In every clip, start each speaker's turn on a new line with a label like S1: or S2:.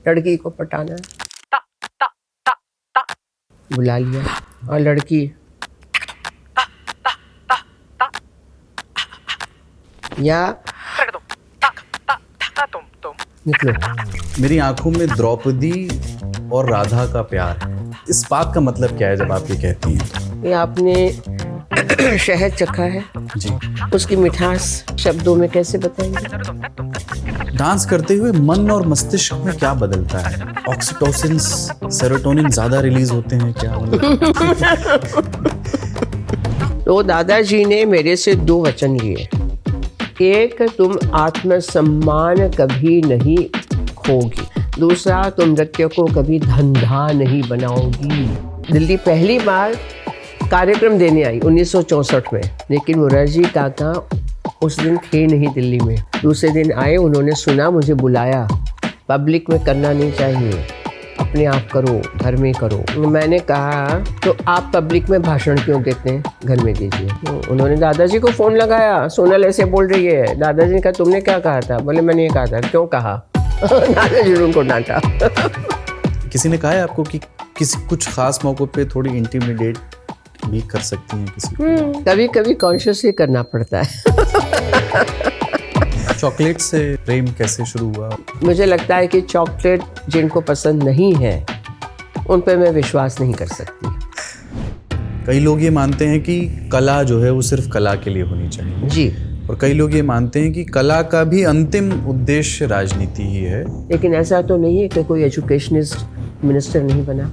S1: लड़की को पटाना है। बुला लिया और लड़की या निकलो।
S2: मेरी आंखों में द्रौपदी और राधा का प्यार है। इस बात का मतलब क्या है जब आप ये कहती हैं?
S1: ये आपने शहद चखा है
S2: जी।
S1: उसकी मिठास शब्दों में कैसे बताएंगे?
S2: डांस करते हुए मन और मस्तिष्क में क्या बदलता है? ऑक्सीटोसिन, सेरोटोनिन ज्यादा रिलीज होते हैं क्या?
S1: तो दादाजी ने मेरे से 2 वचन लिए। एक, तुम आत्मसम्मान कभी नहीं खोगी। दूसरा, तुम नृत्य को कभी धंधा नहीं बनाओगी। दिल्ली पहली बार कार्यक्रम देने आई 1964 में, लेकिन मुरारजी काका उस दिन थे नहीं दिल्ली में। दूसरे दिन आए, उन्होंने सुना, मुझे बुलाया। पब्लिक में करना नहीं चाहिए, अपने आप करो, घर में करो। मैंने कहा तो आप पब्लिक में भाषण क्यों देते हैं, घर में दीजिए। तो उन्होंने दादाजी को फ़ोन लगाया, सोनल ऐसे बोल रही है। दादाजी ने कहा तुमने क्या कहा था? बोले मैंने ये कहा था। क्यों कहा? दादाजी ने उनको डांटा।
S2: किसी ने कहा है आपको कि किसी कुछ खास मौकों पे थोड़ी इंटिमिडेट भी कर सकती हैं किसी को?
S1: कभी कभी कॉन्शियस ही करना पड़ता है।
S2: चॉकलेट से प्रेम कैसे शुरू हुआ?
S1: मुझे लगता है कि चॉकलेट जिनको पसंद नहीं है उन पर मैं विश्वास नहीं कर सकती।
S2: कई लोग ये मानते हैं कि कला जो है वो सिर्फ कला के लिए होनी चाहिए
S1: जी,
S2: और कई लोग ये मानते हैं कि कला का भी अंतिम उद्देश्य राजनीति ही है।
S1: लेकिन ऐसा तो नहीं है कि कोई एजुकेशनिस्ट मिनिस्टर नहीं बना,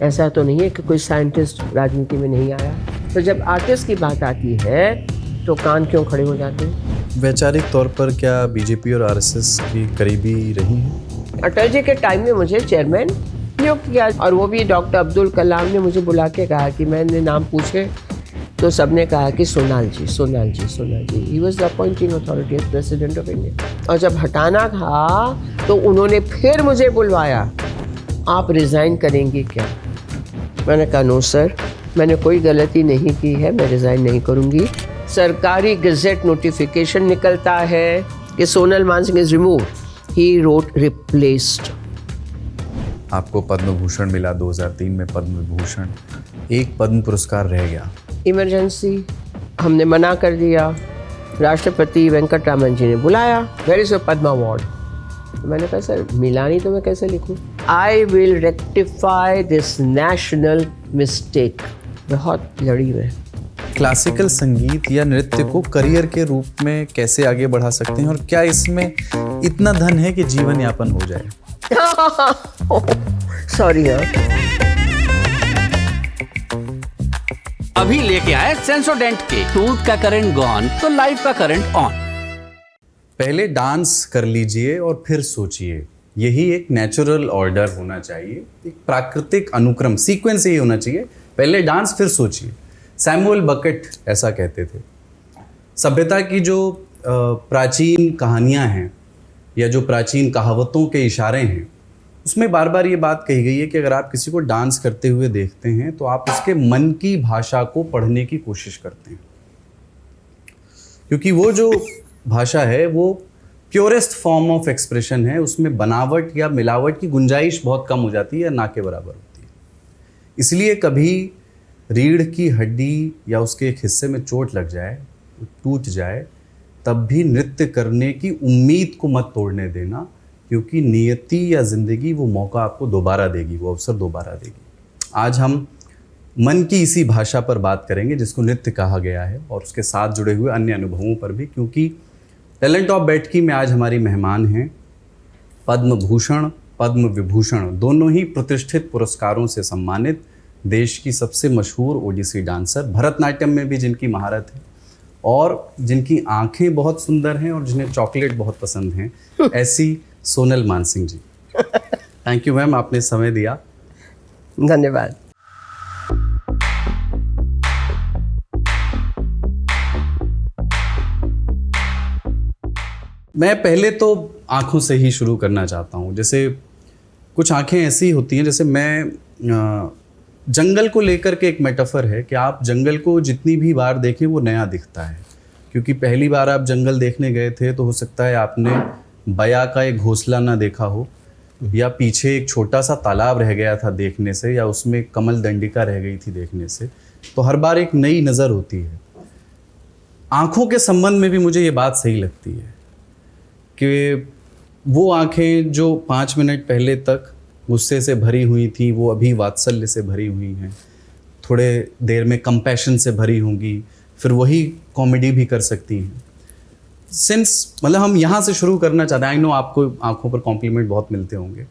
S1: ऐसा तो नहीं है कि कोई साइंटिस्ट राजनीति में नहीं आया। तो जब आर्टिस्ट की बात आती है तो कान क्यों खड़े हो जाते हैं?
S2: वैचारिक तौर पर क्या बीजेपी और आरएसएस की करीबी रही हैं?
S1: अटल जी के टाइम में मुझे चेयरमैन नियुक्त किया और वो भी डॉक्टर अब्दुल कलाम ने मुझे बुला के कहा कि मैंने नाम पूछे तो सबने कहा कि Sonal ji, Sonal ji, Sonal ji. He was the appointing authority as president of India. और जब हटाना था तो उन्होंने फिर मुझे बुलवाया, आप रिज़ाइन करेंगी क्या? मैंने कहा नो सर, मैंने कोई गलती नहीं की है, मैं रिज़ाइन नहीं करूँगी। सरकारी गज़ेट नोटिफिकेशन निकलता है कि Sonal Mansingh is remove. He wrote replaced.
S2: आपको पद्म भूषण मिला 2003 में, पद्म विभूषण, एक पद्म पुरस्कार रह गया।
S1: इमरजेंसी हमने मना कर दिया। राष्ट्रपति वेंकटरामन जी ने बुलाया, where is your Padma award? तो मैंने कहा सर मिला नहीं तो मैं कैसे लिखूं? I will rectify this national mistake. बहुत लड़ी मैं।
S2: क्लासिकल संगीत या नृत्य को करियर के रूप में कैसे आगे बढ़ा सकते हैं और क्या इसमें इतना धन है कि जीवन यापन हो जाए?
S1: सॉरी यार।
S3: अभी लेके आए सेंसोडेंट के टूथ का करंट गॉन तो लाइफ का करंट ऑन।
S2: पहले डांस कर लीजिए और फिर सोचिए, यही एक नेचुरल ऑर्डर होना चाहिए, एक प्राकृतिक अनुक्रम, सीक्वेंस यही होना चाहिए। पहले डांस फिर सोचिए। सैमुअल बकेट ऐसा कहते थे। सभ्यता की जो प्राचीन कहानियां हैं या जो प्राचीन कहावतों के इशारे हैं, उसमें बार बार ये बात कही गई है कि अगर आप किसी को डांस करते हुए देखते हैं तो आप उसके मन की भाषा को पढ़ने की कोशिश करते हैं, क्योंकि वो जो भाषा है वो प्योरेस्ट फॉर्म ऑफ एक्सप्रेशन है। उसमें बनावट या मिलावट की गुंजाइश बहुत कम हो जाती है या ना के बराबर होती है। इसलिए कभी रीढ़ की हड्डी या उसके एक हिस्से में चोट लग जाए, टूट जाए, तब भी नृत्य करने की उम्मीद को मत तोड़ने देना, क्योंकि नियति या ज़िंदगी वो मौका आपको दोबारा देगी, वो अवसर दोबारा देगी। आज हम मन की इसी भाषा पर बात करेंगे जिसको नृत्य कहा गया है, और उसके साथ जुड़े हुए अन्य अनुभवों पर भी, क्योंकि टैलेंट ऑफ बैठकी में आज हमारी मेहमान हैं पद्म भूषण, पद्म विभूषण, दोनों ही प्रतिष्ठित पुरस्कारों से सम्मानित देश की सबसे मशहूर ओडिसी डांसर, भरतनाट्यम में भी जिनकी महारत है और जिनकी आंखें बहुत सुंदर हैं और जिन्हें चॉकलेट बहुत पसंद हैं, ऐसी सोनल मानसिंह जी। थैंक यू मैम, आपने समय दिया।
S1: धन्यवाद।
S2: मैं पहले तो आँखों से ही शुरू करना चाहता हूँ। जैसे कुछ आँखें ऐसी होती हैं, जैसे मैं जंगल को लेकर के एक मेटाफर है कि आप जंगल को जितनी भी बार देखें वो नया दिखता है, क्योंकि पहली बार आप जंगल देखने गए थे तो हो सकता है आपने बया का एक घोंसला ना देखा हो, या पीछे एक छोटा सा तालाब रह गया था देखने से, या उसमें कमल दंडिका रह गई थी देखने से, तो हर बार एक नई नज़र होती है। आँखों के संबंध में भी मुझे ये बात सही लगती है कि वो आँखें जो 5 मिनट पहले तक गुस्से से भरी हुई थी, वो अभी वात्सल्य से भरी हुई हैं, थोड़े देर में कंपैशन से भरी होंगी, फिर वही कॉमेडी भी कर सकती हैं। सिंस मतलब हम यहाँ से शुरू करना चाहते हैं। आई नो आपको आँखों पर कॉम्प्लीमेंट बहुत मिलते होंगे,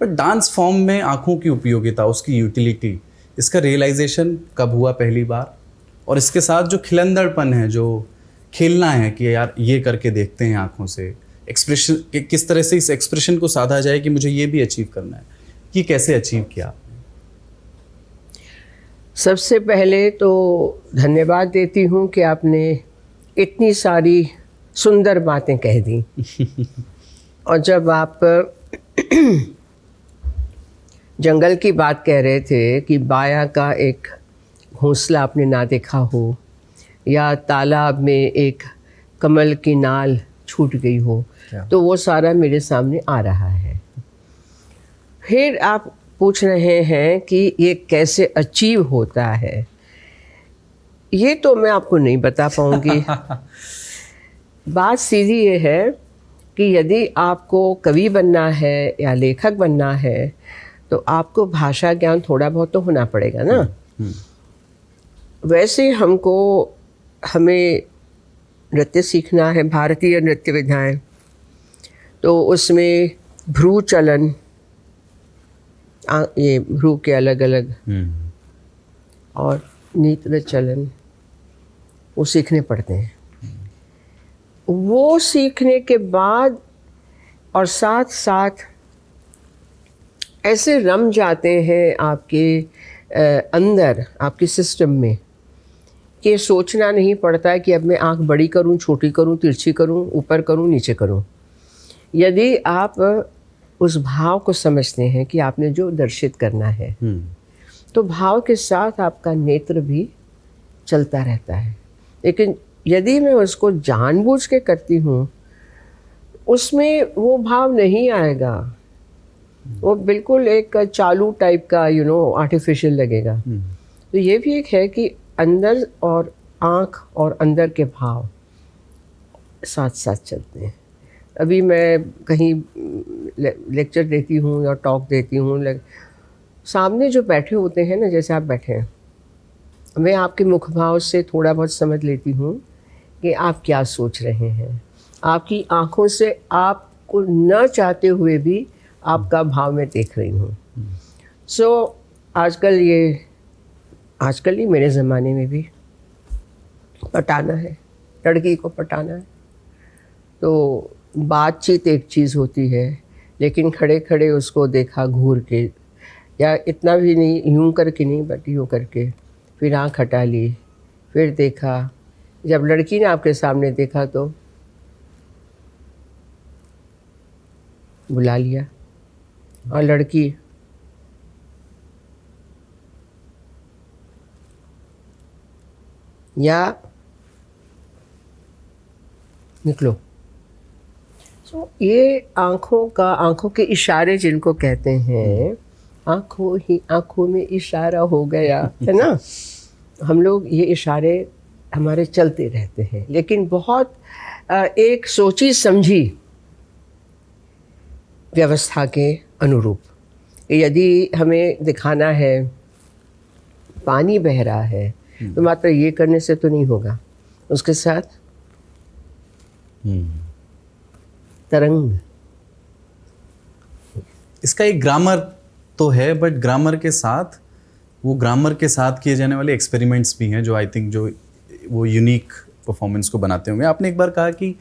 S2: बट डांस फॉर्म में आँखों की उपयोगिता, उसकी यूटिलिटी, इसका रियलाइजेशन कब हुआ पहली बार? और इसके साथ जो खिलंदड़पन है, जो खेलना है कि यार ये करके देखते हैं आँखों से, एक्सप्रेशन किस तरह से इस एक्सप्रेशन को साधा जाए कि मुझे ये भी अचीव करना है, ये कैसे अचीव किया?
S1: सबसे पहले तो धन्यवाद देती हूँ कि आपने इतनी सारी सुंदर बातें कह दी। और जब आप जंगल की बात कह रहे थे कि बाया का एक घोंसला आपने ना देखा हो, या तालाब में एक कमल की नाल छूट गई हो, तो वो सारा मेरे सामने आ रहा है। फिर आप पूछ रहे हैं कि ये कैसे अचीव होता है, ये तो मैं आपको नहीं बता पाऊंगी। बात सीधी ये है कि यदि आपको कवि बनना है या लेखक बनना है तो आपको भाषा ज्ञान थोड़ा बहुत तो होना पड़ेगा ना। वैसे हमें नृत्य सीखना है, भारतीय नृत्य विधाएं, तो उसमें भ्रू चलन, ये भ्रू के अलग अलग और नेत्र चलन, वो सीखने पड़ते हैं। वो सीखने के बाद और साथ साथ ऐसे रम जाते हैं आपके अंदर, आपके सिस्टम में, कि सोचना नहीं पड़ता है कि अब मैं आँख बड़ी करूँ, छोटी करूँ, तिरछी करूँ, ऊपर करूँ, नीचे करूँ। यदि आप उस भाव को समझते हैं कि आपने जो दर्शित करना है, तो भाव के साथ आपका नेत्र भी चलता रहता है। लेकिन यदि मैं उसको जानबूझ के करती हूँ, उसमें वो भाव नहीं आएगा, वो बिल्कुल एक चालू टाइप का आर्टिफिशियल लगेगा। तो ये भी एक है कि अंदर और आँख और अंदर के भाव साथ साथ चलते हैं। अभी मैं कहीं लेक्चर देती हूँ या टॉक देती हूँ, सामने जो बैठे होते हैं ना, जैसे आप बैठे हैं, मैं आपके मुख भाव से थोड़ा बहुत समझ लेती हूँ कि आप क्या सोच रहे हैं। आपकी आँखों से आपको न चाहते हुए भी आपका भाव मैं देख रही हूँ। आजकल ही मेरे ज़माने में भी पटाना है, लड़की को पटाना है, तो बातचीत एक चीज़ होती है, लेकिन खड़े खड़े उसको देखा घूर के, या इतना भी नहीं, यूं करके नहीं, बट यूं करके, फिर आँख हटा ली, फिर देखा। जब लड़की ने आपके सामने देखा तो बुला लिया, और लड़की या निकलो। ये आँखों के इशारे जिनको कहते हैं, आँखों में इशारा हो गया, है ना। हम लोग ये इशारे हमारे चलते रहते हैं, लेकिन बहुत एक सोची समझी व्यवस्था के अनुरूप। यदि हमें दिखाना है पानी बह रहा है, तो मात्र ये करने से तो नहीं होगा, उसके साथ तरंग।
S2: इसका एक ग्रामर तो है, बट ग्रामर के साथ किए जाने वाले एक्सपेरिमेंट्स भी हैं जो आई थिंक जो वो यूनिक परफॉर्मेंस को बनाते होंगे। आपने एक बार कहा कि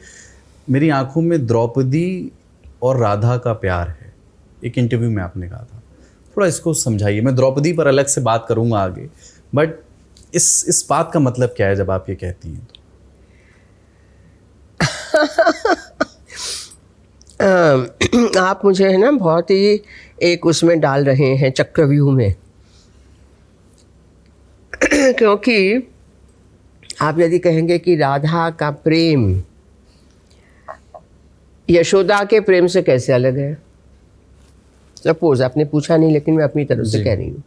S2: मेरी आंखों में द्रौपदी और राधा का प्यार है, एक इंटरव्यू में आपने कहा था, थोड़ा इसको समझाइए। मैं द्रौपदी पर अलग से बात करूंगा आगे, बट इस बात का मतलब क्या है जब आप ये कहती हैं
S1: तो? आप मुझे है ना बहुत ही एक उसमें डाल रहे हैं, चक्रव्यूह में। क्योंकि आप यदि कहेंगे कि राधा का प्रेम यशोदा के प्रेम से कैसे अलग है, सपोज आपने पूछा नहीं, लेकिन मैं अपनी तरफ से
S2: जी।
S1: कह रही हूँ।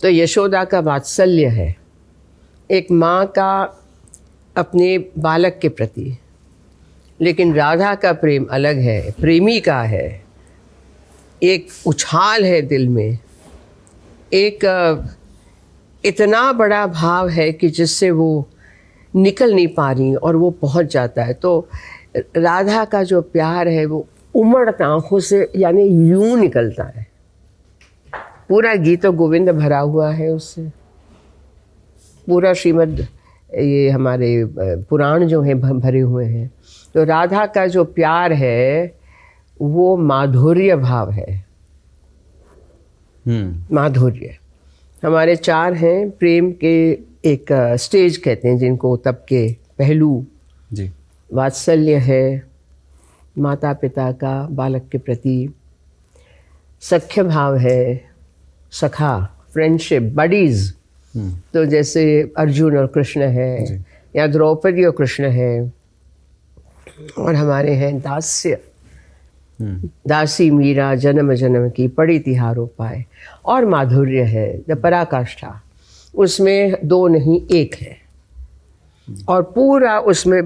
S1: तो यशोदा का वात्सल्य है एक माँ का अपने बालक के प्रति, लेकिन राधा का प्रेम अलग है, प्रेमी का है, एक उछाल है दिल में, एक इतना बड़ा भाव है कि जिससे वो निकल नहीं पा रही और वो पहुंच जाता है। तो राधा का जो प्यार है वो उमड़ता आँखों से, यानी यूं निकलता है। पूरा गीत गोविंद भरा हुआ है उससे, पूरा श्रीमद् ये हमारे पुराण जो हैं भरे हुए हैं। तो राधा का जो प्यार है वो माधुर्य भाव है। माधुर्य हमारे 4 हैं प्रेम के, एक स्टेज कहते हैं जिनको, तब के पहलू।
S2: जी।
S1: वात्सल्य है माता पिता का बालक के प्रति, सख्य भाव है, सखा, फ्रेंडशिप, बडीज। तो जैसे अर्जुन और कृष्ण है, या द्रौपदी और कृष्ण है, और हमारे हैं दास्य, दासी मीरा जन्म जन्म की पड़ी तिहारो पाए। और माधुर्य है द पराकाष्ठा, उसमें 2 नहीं 1 है, और पूरा उसमें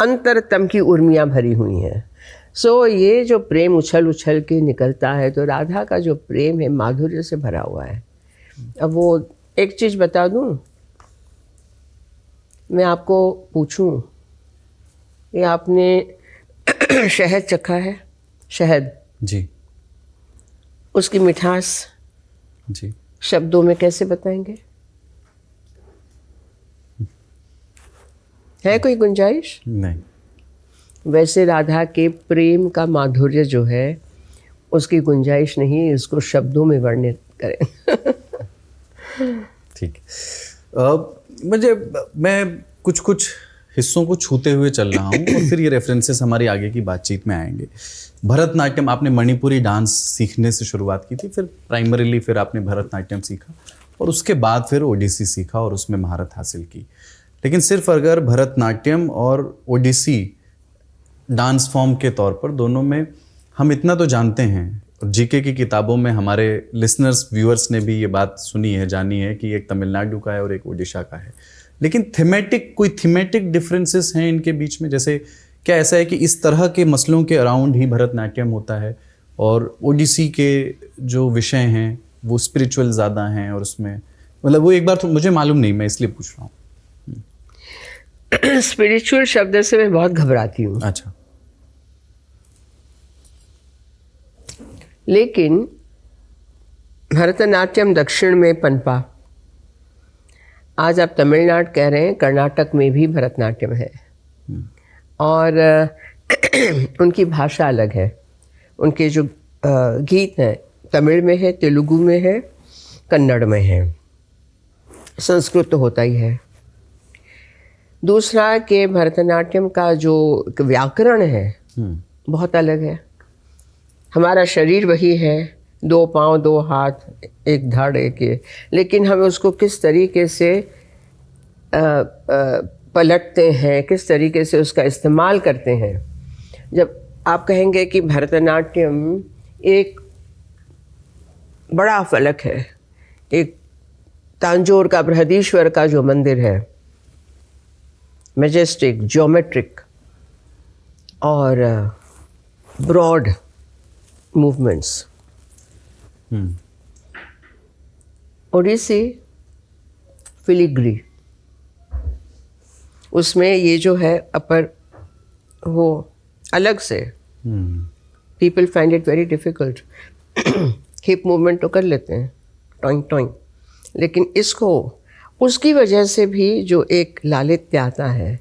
S1: अंतरतम की उर्मियाँ भरी हुई हैं। सो ये जो प्रेम उछल उछल के निकलता है, तो राधा का जो प्रेम है माधुर्य से भरा हुआ है। अब वो एक चीज़ बता दूं, मैं आपको पूछूं, ये आपने शहद चखा है? शहद,
S2: जी।
S1: उसकी मिठास
S2: जी।
S1: शब्दों में कैसे बताएंगे? है कोई गुंजाइश?
S2: नहीं।
S1: वैसे राधा के प्रेम का माधुर्य जो है उसकी गुंजाइश नहीं, इसको शब्दों में वर्णित करें।
S2: ठीक। मैं कुछ हिस्सों को छूते हुए चल रहा हूँ और फिर ये रेफरेंसेस हमारी आगे की बातचीत में आएंगे। भरतनाट्यम, आपने मणिपुरी डांस सीखने से शुरुआत की थी, फिर प्राइमरीली फिर आपने भरतनाट्यम सीखा और उसके बाद फिर ओडिसी सीखा और उसमें महारत हासिल की। लेकिन सिर्फ अगर भरतनाट्यम और ओडिसी डांस फॉर्म के तौर पर दोनों में हम इतना तो जानते हैं, और जीके की किताबों में हमारे लिसनर्स व्यूअर्स ने भी ये बात सुनी है, जानी है कि एक तमिलनाडु का है और एक ओडिशा का है। लेकिन कोई थीमेटिक डिफरेंसेस हैं इनके बीच में? जैसे क्या ऐसा है कि इस तरह के मसलों के अराउंड ही भरतनाट्यम होता है और ओडिसी के जो विषय हैं वो स्पिरिचुअल ज़्यादा हैं, और उसमें मतलब वो एक बार तो मुझे मालूम नहीं, मैं इसलिए पूछ रहा हूँ।
S1: स्पिरिचुअल शब्द से मैं बहुत घबराती हूँ।
S2: अच्छा।
S1: लेकिन भरतनाट्यम दक्षिण में पनपा, आज आप तमिलनाडु कह रहे हैं, कर्नाटक में भी भरतनाट्यम है, और उनकी भाषा अलग है। उनके जो गीत हैं तमिल में है, तेलुगु में है, कन्नड़ में है, संस्कृत तो होता ही है। दूसरा कि भरतनाट्यम का जो व्याकरण है बहुत अलग है। हमारा शरीर वही है, 2 पाँव 2 हाथ, 1 धड़ 1 ये, लेकिन हम उसको किस तरीके से पलटते हैं, किस तरीके से उसका इस्तेमाल करते हैं। जब आप कहेंगे कि भरतनाट्यम एक बड़ा फलक है, एक तांजोर का बृहदीश्वर का जो मंदिर है, मैजेस्टिक, ज्योमेट्रिक और ब्रॉड मूवमेंट्स। ओडिसी फिलिग्री, उसमें ये जो है अपर, वो अलग से, people find it very difficult. Hip movement तो कर लेते हैं, टॉइंग टॉइंग, लेकिन इसको उसकी वजह से भी जो एक लालित्य आता है,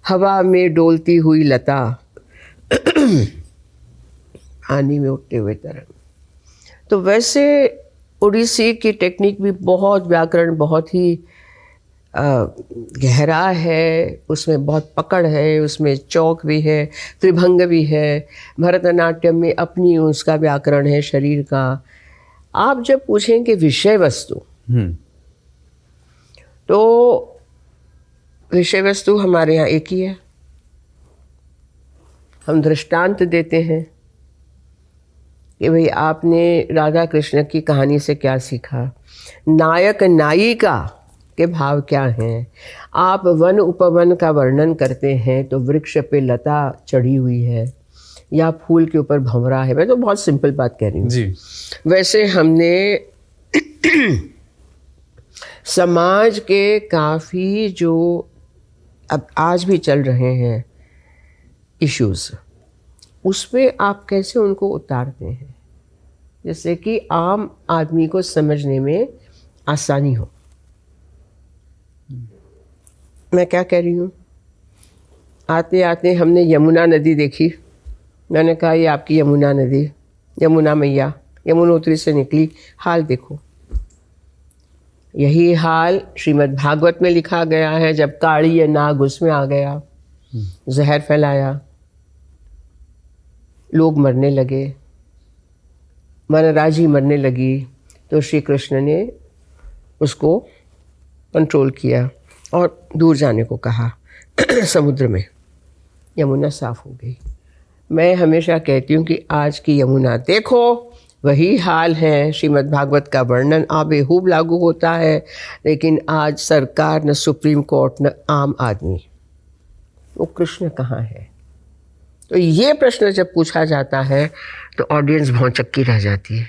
S1: हवा में डोलती हुई लता, पानी में उठते हुए तरंग। तो वैसे ओडिसी की टेक्निक भी बहुत, व्याकरण बहुत ही गहरा है, उसमें बहुत पकड़ है, उसमें चौक भी है, त्रिभंग भी है। भरतनाट्यम में अपनी उसका व्याकरण है शरीर का। आप जब पूछेंगे विषय वस्तु, तो विषय वस्तु हमारे यहाँ एक ही है। हम दृष्टांत देते हैं, कि भाई आपने राधा कृष्ण की कहानी से क्या सीखा, नायक नायिका के भाव क्या हैं। आप वन उपवन का वर्णन करते हैं तो वृक्ष पे लता चढ़ी हुई है या फूल के ऊपर भंवरा है। मैं तो बहुत सिंपल बात कह रही हूँ
S2: जी।
S1: वैसे हमने समाज के काफ़ी जो अब आज भी चल रहे हैं इश्यूज़, उस पे आप कैसे उनको उतारते हैं जैसे कि आम आदमी को समझने में आसानी हो। मैं क्या कह रही हूँ, आते आते हमने यमुना नदी देखी। मैंने कहा ये आपकी यमुना नदी, यमुना मैया यमुनोत्री से निकली, हाल देखो। यही हाल श्रीमद् भागवत में लिखा गया है। जब काड़ी नाग उसमें आ गया, जहर फैलाया, लोग मरने लगे, वनराजी मरने लगी, तो श्री कृष्ण ने उसको कंट्रोल किया और दूर जाने को कहा समुद्र में। यमुना साफ हो गई। मैं हमेशा कहती हूँ कि आज की यमुना देखो, वही हाल है। श्रीमद् भागवत का वर्णन आबेहूब लागू होता है, लेकिन आज सरकार न सुप्रीम कोर्ट न आम आदमी, वो कृष्ण कहाँ है। तो ये प्रश्न जब पूछा जाता है तो ऑडियंस भौंचक्की रह जाती है।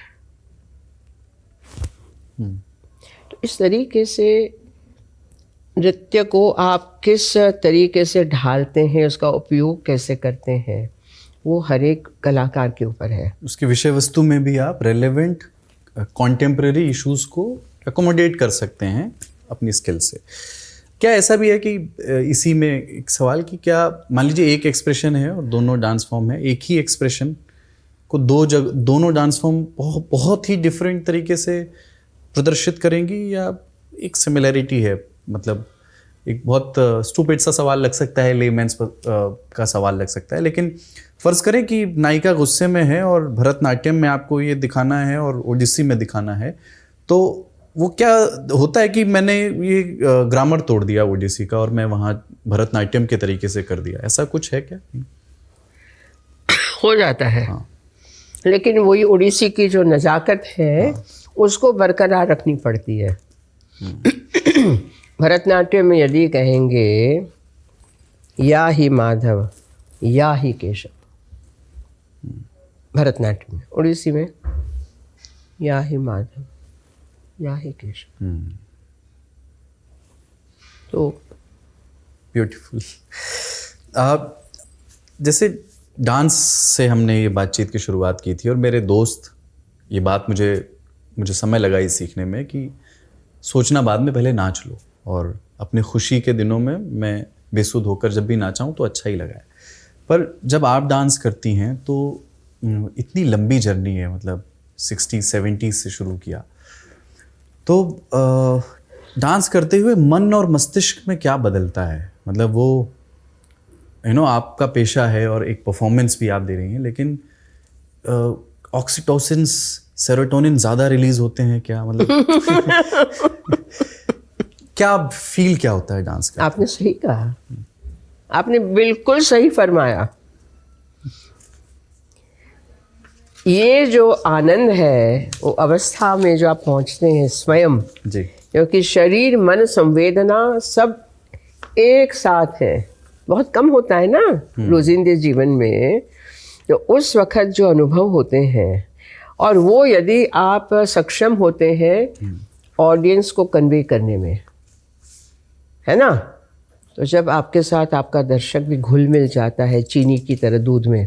S1: तो इस तरीके से नृत्य को आप किस तरीके से ढालते हैं, उसका उपयोग कैसे करते हैं, वो हर एक कलाकार के ऊपर है।
S2: उसकी विषय वस्तु में भी आप रेलेवेंट कॉन्टेम्प्रेरी इश्यूज को अकोमोडेट कर सकते हैं अपनी स्किल से। क्या ऐसा भी है कि इसी में एक सवाल कि क्या मान लीजिए एक एक्सप्रेशन है और दोनों डांस फॉर्म है, एक ही एक्सप्रेशन को दोनों डांस फॉर्म बहुत ही डिफरेंट तरीके से प्रदर्शित करेंगी, या एक सिमिलैरिटी है? मतलब एक बहुत स्टूपिड सा सवाल लग सकता है, लेमेंस का सवाल लग सकता है, लेकिन फ़र्ज़ करें कि नायिका गुस्से में है और भरतनाट्यम में आपको ये दिखाना है और ओडिसी में दिखाना है, तो वो क्या होता है कि मैंने ये ग्रामर तोड़ दिया ओडिसी का और मैं वहाँ भरतनाट्यम के तरीके से कर दिया, ऐसा कुछ है क्या?
S1: हो जाता है।
S2: हाँ।
S1: लेकिन वही ओडिसी की जो नज़ाकत है,
S2: हाँ।
S1: उसको बरकरार रखनी पड़ती है। भरतनाट्यम में यदि कहेंगे या ही माधव या ही केशव, भरतनाट्यम में, ओडिसी में या ही माधव या ही केशव। तो
S2: ब्यूटीफुल। जैसे डांस से हमने ये बातचीत की शुरुआत की थी और मेरे दोस्त, ये बात मुझे समय लगा ये सीखने में कि सोचना बाद में, पहले नाच लो। और अपने खुशी के दिनों में मैं बेसुध होकर जब भी नाचा हूँ तो अच्छा ही लगा है। पर जब आप डांस करती हैं तो इतनी लंबी जर्नी है, मतलब 60-70 से शुरू किया, तो डांस करते हुए मन और मस्तिष्क में क्या बदलता है? मतलब वो आपका पेशा है और एक परफॉर्मेंस भी आप दे रही हैं, लेकिन ऑक्सीटोसिन, सेरोटोनिन ज़्यादा रिलीज होते हैं क्या? मतलब क्या फील क्या होता है डांस का?
S1: आपने सही कहा, आपने बिल्कुल सही फरमाया। ये जो आनंद है, वो अवस्था में जो आप पहुंचते हैं स्वयं
S2: जी,
S1: क्योंकि शरीर मन संवेदना सब एक साथ है। बहुत कम होता है ना रोजिंदे जीवन में, तो उस वक्त जो अनुभव होते हैं, और वो यदि आप सक्षम होते हैं ऑडियंस को कन्वे करने में, है ना, तो जब आपके साथ आपका दर्शक भी घुल मिल जाता है चीनी की तरह दूध में,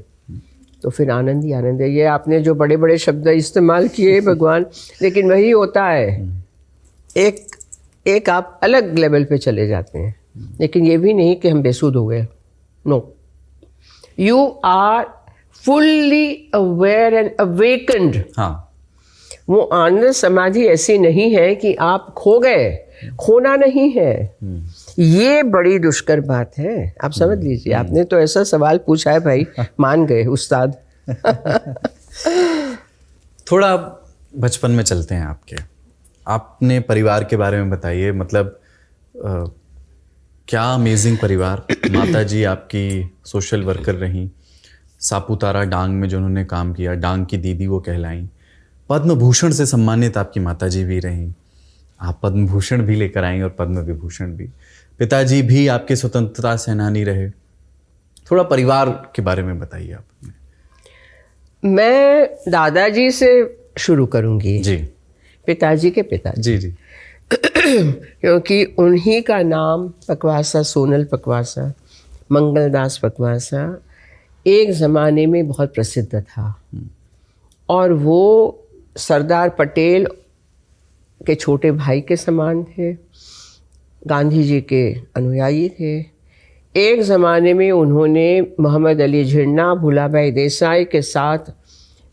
S1: तो फिर आनंद ही आनंद है। ये आपने जो बड़े बड़े शब्द इस्तेमाल किए भगवान, लेकिन वही होता है, एक आप अलग लेवल पे चले जाते हैं। लेकिन ये भी नहीं कि हम बेसुध हो गए, no, you are fully aware and awakened.
S2: हाँ,
S1: वो आनंद समाधि ऐसी नहीं है कि आप खो गए, खोना नहीं है। ये बड़ी दुष्कर बात है, आप समझ लीजिए। आपने तो ऐसा सवाल पूछा है भाई, मान गए उस्ताद।
S2: थोड़ा बचपन में चलते हैं आपके। आपने परिवार के बारे में बताइए, मतलब क्या अमेजिंग परिवार। माता जी आपकी सोशल वर्कर रहीं, सापुतारा डांग में जो उन्होंने काम किया, डांग की दीदी वो कहलाईं। पद्म भूषण से सम्मानित आपकी माताजी भी रहीं, आप पद्म भूषण भी लेकर आईं और पद्म विभूषण भी। पिताजी भी आपके स्वतंत्रता सेनानी रहे। थोड़ा परिवार के बारे में बताइए आप।
S1: मैं दादाजी से शुरू करूंगी।
S2: जी
S1: पिताजी के पिताजी,
S2: जी जी।
S1: क्योंकि उन्हीं का नाम पकवासा, सोनल पकवासा, मंगलदास पकवासा एक ज़माने में बहुत प्रसिद्ध था। और वो सरदार पटेल के छोटे भाई के समान थे, गांधी जी के अनुयायी थे। एक ज़माने में उन्होंने मोहम्मद अली जिन्ना, भूलाभाई देसाई के साथ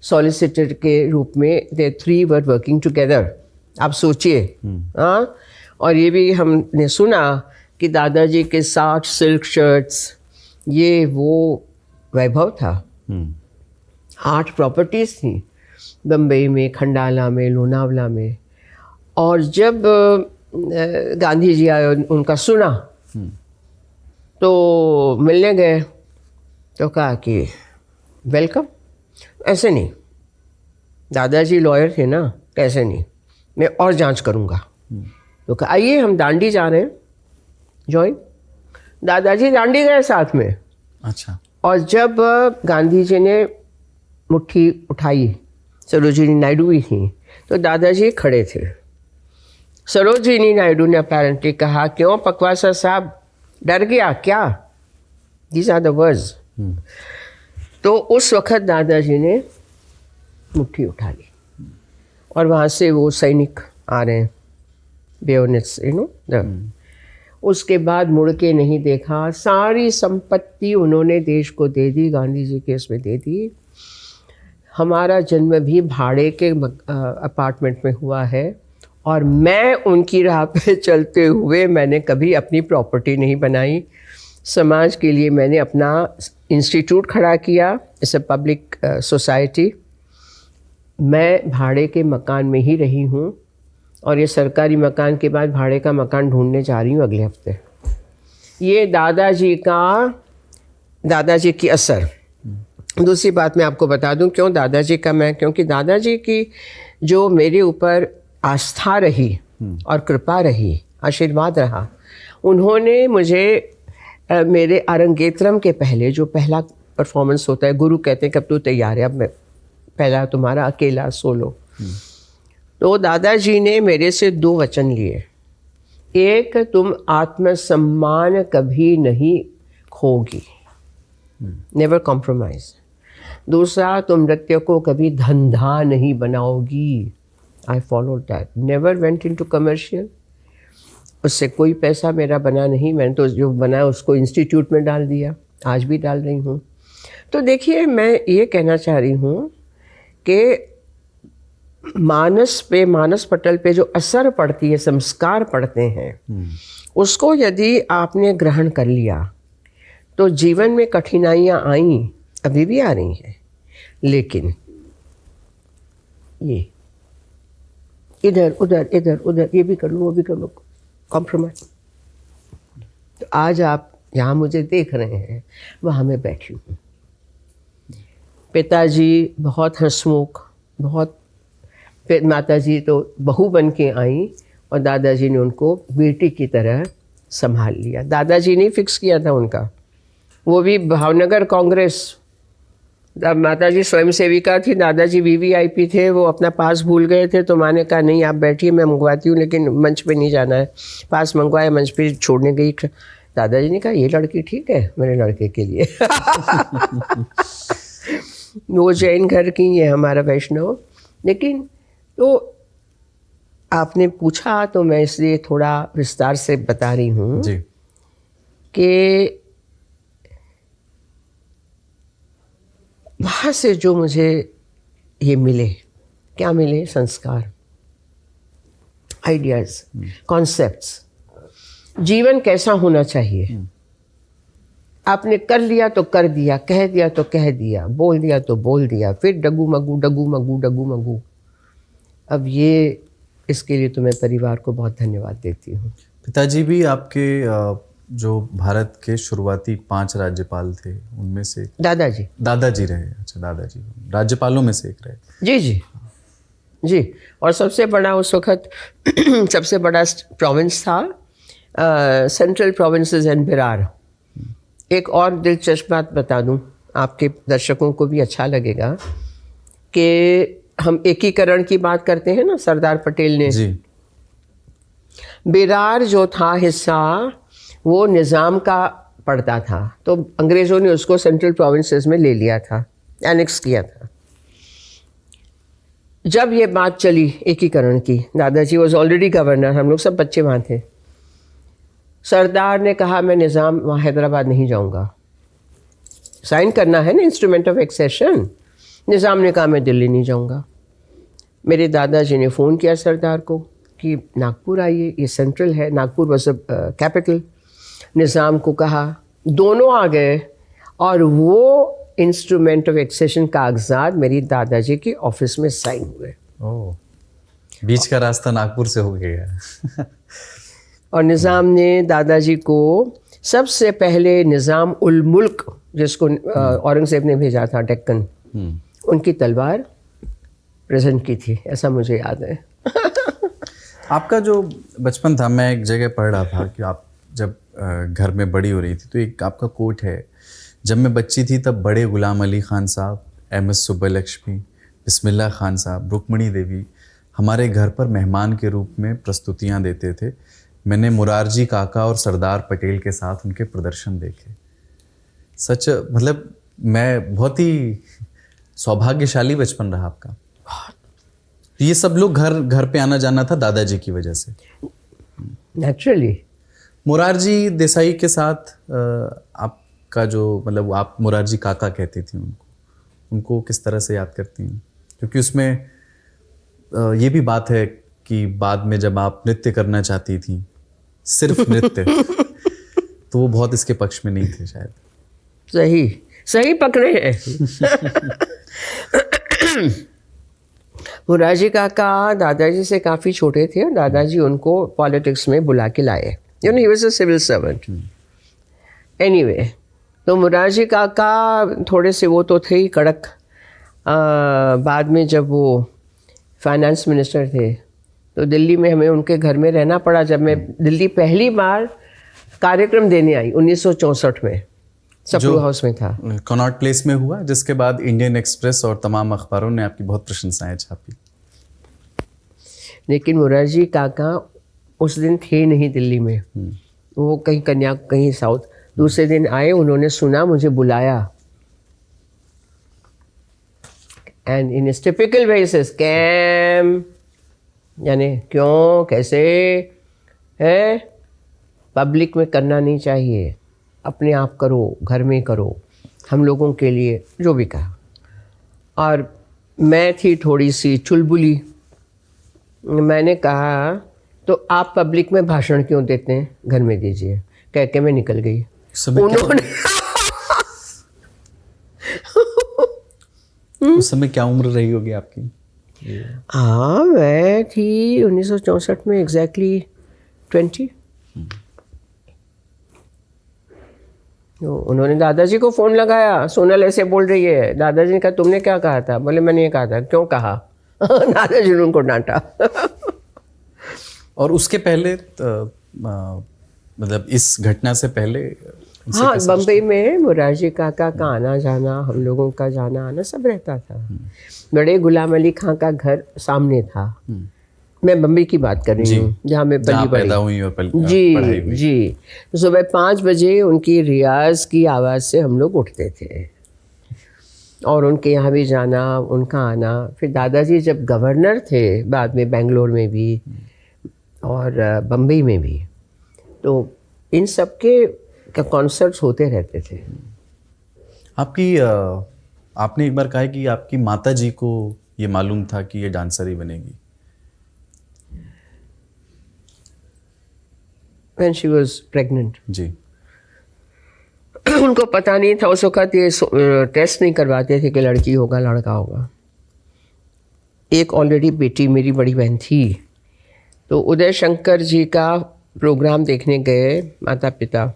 S1: सॉलिसिटर के रूप में दे थ्री वर वर्किंग टुगेदर। आप सोचिए। हाँ, और ये भी हमने सुना कि दादाजी के साथ सिल्क शर्ट्स, ये वो वैभव था। 8 प्रॉपर्टीज़ थी बम्बई में, खंडाला में, लोनावला में। और जब गांधी जी आए, उनका सुना तो मिलने गए तो कहा कि वेलकम। ऐसे नहीं, दादाजी लॉयर थे ना, कैसे नहीं, मैं और जांच करूँगा। तो कहा आइए हम दांडी जा रहे हैं, जॉइन। दादाजी दांडी गए साथ में।
S2: अच्छा।
S1: और जब गांधी जी ने मुट्ठी उठाई, सरोजिनी नायडू भी थी, तो दादाजी खड़े थे। सरोजिनी नायडू ने अपैरेंटली कहा, क्यों पकवासा साहब, डर गया क्या? These are the words. तो उस वक़्त दादाजी ने मुट्ठी उठा ली और वहाँ से वो सैनिक आ रहे हैं, बेयोनेट्स, उसके बाद मुड़ के नहीं देखा। सारी संपत्ति उन्होंने देश को दे दी, गांधी जी के इसमें दे दी। हमारा जन्म भी भाड़े के अपार्टमेंट में हुआ है और मैं उनकी राह पे चलते हुए मैंने कभी अपनी प्रॉपर्टी नहीं बनाई। समाज के लिए मैंने अपना इंस्टीट्यूट खड़ा किया, इट्स अ पब्लिक सोसाइटी। मैं भाड़े के मकान में ही रही हूँ और ये सरकारी मकान के बाद भाड़े का मकान ढूंढने जा रही हूँ अगले हफ्ते। ये दादाजी की असर। दूसरी बात मैं आपको बता दूं क्यों दादाजी का मैं, क्योंकि दादाजी की जो मेरे ऊपर आस्था रही और कृपा रही, आशीर्वाद रहा, उन्होंने मुझे मेरे अरंगेत्रम के पहले जो पहला परफॉर्मेंस होता है, गुरु कहते हैं कब तू तैयार है, अब मैं पहला तुम्हारा अकेला सोलो। तो दादाजी ने मेरे से 2 वचन लिए। एक, तुम आत्मसम्मान कभी नहीं खोगी, नेवर कॉम्प्रोमाइज। दूसरा, तुम नृत्य को कभी धंधा नहीं बनाओगी। I followed that, never went into commercial. उससे कोई पैसा मेरा बना नहीं, मैंने तो जो बनाया उसको इंस्टीट्यूट में डाल दिया, आज भी डाल रही हूँ। तो देखिए, मैं ये कहना चाह रही हूँ कि मानस पटल पे जो असर पड़ती है, संस्कार पड़ते हैं, उसको यदि आपने ग्रहण कर लिया तो जीवन में कठिनाइयाँ आई, अभी भी आ रही हैं, लेकिन ये इधर उधर ये भी कर लो वो भी कर लो, कॉम्प्रोमाइज। तो आज आप यहाँ मुझे देख रहे हैं, वहाँ मैं बैठी हूँ। पिताजी बहुत हंसमुख, बहुत, माताजी तो बहू बन के आई और दादाजी ने उनको बेटी की तरह संभाल लिया। दादाजी ने फिक्स किया था उनका, वो भी भावनगर कांग्रेस। माताजी स्वयं सेविका थी, दादाजी वीवीआईपी थे, वो अपना पास भूल गए थे, तो माँ ने कहा नहीं आप बैठिए, मैं मंगवाती हूँ, लेकिन मंच पे नहीं जाना है। पास मंगवाया, मंच पे छोड़ने गई। दादाजी ने कहा ये लड़की ठीक है मेरे लड़के के लिए। वो जैन घर की, ये हमारा वैष्णव। लेकिन तो आपने पूछा तो मैं इसलिए थोड़ा विस्तार से बता रही हूँ कि वहाँ से जो मुझे ये मिले, क्या मिले? संस्कार, आइडियाज़, कॉन्सेप्ट्स, जीवन कैसा होना चाहिए। आपने कर लिया तो कर दिया, कह दिया तो कह दिया, बोल दिया तो बोल दिया, फिर डगू मगू। अब ये, इसके लिए तो मैं परिवार को बहुत धन्यवाद देती हूँ।
S2: पिताजी भी आपके जो भारत के शुरुआती 5 राज्यपाल थे उनमें से
S1: दादाजी।
S2: दादाजी रहे। अच्छा, दादाजी राज्यपालों में से एक रहे।
S1: जी जी जी। और सबसे बड़ा उस वक्त सबसे बड़ा प्रोविंस था सेंट्रल प्रोविंसेस एंड बिरार। एक और दिलचस्प बात बता दूं, आपके दर्शकों को भी अच्छा लगेगा कि हम एकीकरण की बात करते हैं ना, सरदार पटेल ने।
S2: जी।
S1: बिरार जो था हिस्सा वो निज़ाम का पड़ता था, तो अंग्रेज़ों ने उसको सेंट्रल प्रोविंसेस में ले लिया था, एनेक्स किया था। जब ये बात चली एकीकरण की, दादाजी वॉज ऑलरेडी गवर्नर, हम लोग सब बच्चे वहाँ थे। सरदार ने कहा मैं निज़ाम वहाँ हैदराबाद नहीं जाऊँगा, साइन करना है ना इंस्ट्रूमेंट ऑफ एक्सेशन। निज़ाम ने कहा मैं दिल्ली नहीं जाऊँगा। मेरे दादाजी ने फ़ोन किया सरदार को कि नागपुर आइए, ये सेंट्रल है, नागपुर वॉज कैपिटल। निज़ाम को कहा, दोनों आ गए और वो इंस्ट्रूमेंट ऑफ एक्सेशन कागजात मेरी दादाजी की ऑफिस में साइन हुए।
S2: ओह, बीच का रास्ता नागपुर से हो गया।
S1: और निज़ाम ने दादाजी को सबसे पहले निज़ाम उल मुल्क, जिसको औरंगज़ेब ने भेजा था डेक्कन, उनकी तलवार प्रेजेंट की थी, ऐसा मुझे याद है।
S2: आपका जो बचपन था, मैं एक जगह पढ़ रहा था कि आप जब घर में बड़ी हो रही थी तो एक आपका कोट है, जब मैं बच्ची थी तब बड़े गुलाम अली खान साहब, एम.एस. सुब्बलक्ष्मी, बिस्मिल्लाह खान साहब, रुक्मणी देवी हमारे घर पर मेहमान के रूप में प्रस्तुतियां देते थे। मैंने मुरारजी काका और सरदार पटेल के साथ उनके प्रदर्शन देखे। सच मतलब मैं बहुत ही सौभाग्यशाली बचपन रहा आपका। ये सब लोग घर पे आना जाना था दादाजी की वजह से।
S1: नेचुरली।
S2: मुरारजी देसाई के साथ आपका जो मतलब आप मुरारजी काका कहती थी उनको किस तरह से याद करती हैं? क्योंकि उसमें ये भी बात है कि बाद में जब आप नृत्य करना चाहती थी, सिर्फ नृत्य, तो वो बहुत इसके पक्ष में नहीं थे शायद।
S1: सही पकड़े हैं। मुरारजी काका दादाजी से काफ़ी छोटे थे और दादाजी उनको पॉलिटिक्स में बुला के लाए। You know, he was a civil servant. Anyway, तो मुरारजी काका थोड़े से वो तो थे ही कड़क। बाद में जब वो फाइनेंस मिनिस्टर थे तो दिल्ली में हमें उनके घर में रहना पड़ा। जब मैं दिल्ली पहली बार कार्यक्रम देने आई 1964 में, सप्रू हाउस में था,
S2: कनॉट प्लेस में हुआ, जिसके बाद इंडियन एक्सप्रेस और तमाम अखबारों ने आपकी बहुत प्रशंसाएं छापी।
S1: लेकिन मुरारजी काका उस दिन थे नहीं दिल्ली में, वो कहीं साउथ। दूसरे दिन आए, उन्होंने सुना, मुझे बुलाया, एंड इन इस टिपिकल वे से स्कैम, यानी क्यों, कैसे है, पब्लिक में करना नहीं चाहिए, अपने आप करो, घर में करो, हम लोगों के लिए, जो भी कहा। और मैं थी थोड़ी सी चुलबुली। मैंने कहा तो आप पब्लिक में भाषण क्यों देते हैं, घर में दीजिए, कह के मैं निकल गई। उन्होंने
S2: उस समय क्या उम्र रही होगी आपकी?
S1: हाँ, मैं थी 1964 में एग्जैक्टली 20। तो उन्होंने दादाजी को फ़ोन लगाया, सोनल ऐसे बोल रही है। दादाजी ने कहा तुमने क्या कहा था? बोले मैंने ये कहा था। क्यों कहा? दादाजी ने उनको डांटा।
S2: और उसके पहले मतलब इस घटना से पहले
S1: हाँ, बम्बई में मुरारजी काका का आना जाना, हम लोगों का जाना आना सब रहता था। बड़े गुलाम अली खां का घर सामने था। मैं बम्बई की बात कर रही हूँ, जहाँ मैं पैदा हुई और पढ़ाई हुई। जी, सुबह 5 बजे उनकी रियाज की आवाज़ से हम लोग उठते थे और उनके यहाँ भी जाना, उनका आना। फिर दादाजी जब गवर्नर थे, बाद में बेंगलोर में भी और बम्बई में भी, तो इन सब के कॉन्सर्ट्स होते रहते थे।
S2: आपने एक बार कहा कि आपकी माता जी को ये मालूम था कि ये डांसर ही बनेगी।
S1: When she was pregnant.
S2: जी।
S1: उनको पता नहीं था उस वक़्त, ये टेस्ट नहीं करवाते थे कि लड़की होगा लड़का होगा। एक ऑलरेडी बेटी मेरी बड़ी बहन थी, तो उदय शंकर जी का प्रोग्राम देखने गए माता पिता,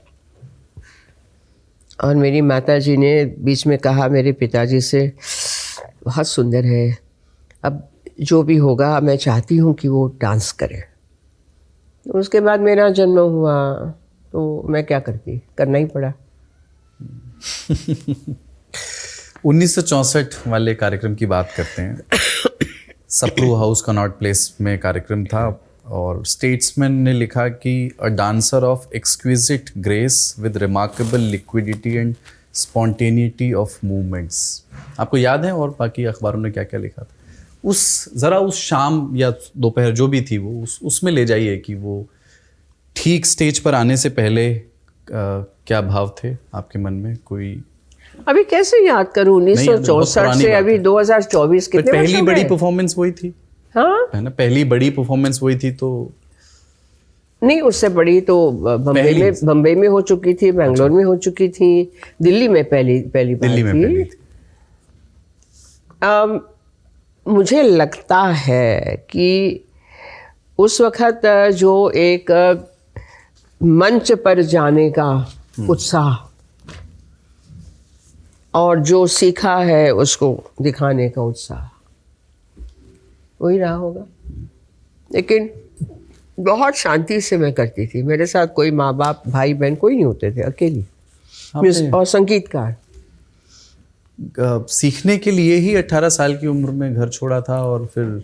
S1: और मेरी माता जी ने बीच में कहा मेरे पिताजी से, बहुत सुंदर है, अब जो भी होगा मैं चाहती हूँ कि वो डांस करे। उसके बाद मेरा जन्म हुआ तो मैं क्या करती, करना ही पड़ा।
S2: 1964 वाले कार्यक्रम की बात करते हैं। सप्रू हाउस कनॉट प्लेस में कार्यक्रम था और स्टेट्समैन ने लिखा कि a dancer of exquisite grace with remarkable liquidity and spontaneity of movements. आपको याद है और बाकी अखबारों ने क्या क्या लिखा था? उस शाम या दोपहर जो भी थी वो उसमें ले जाइए कि वो ठीक स्टेज पर आने से पहले क्या भाव थे आपके मन में? कोई
S1: अभी कैसे याद करूं, 1964 से अभी 2024 कितने
S2: पहली
S1: वर्ष
S2: बड़ी
S1: हो गए?
S2: परफॉर्मेंस वही थी,
S1: हाँ
S2: है ना? पहली बड़ी परफॉर्मेंस वही थी तो
S1: नहीं, उससे बड़ी तो बम्बई में हो चुकी थी, बेंगलोर में हो चुकी थी, दिल्ली में पहली बार
S2: दिल्ली में पहली थी।
S1: मुझे लगता है कि उस वक्त जो एक मंच पर जाने का उत्साह और जो सीखा है उसको दिखाने का उत्साह, वही रहा होगा। लेकिन बहुत शांति से मैं करती थी, मेरे साथ कोई माँ बाप भाई बहन कोई नहीं होते थे, अकेली। और संगीतकार
S2: सीखने के लिए ही 18 साल की उम्र में घर छोड़ा था और फिर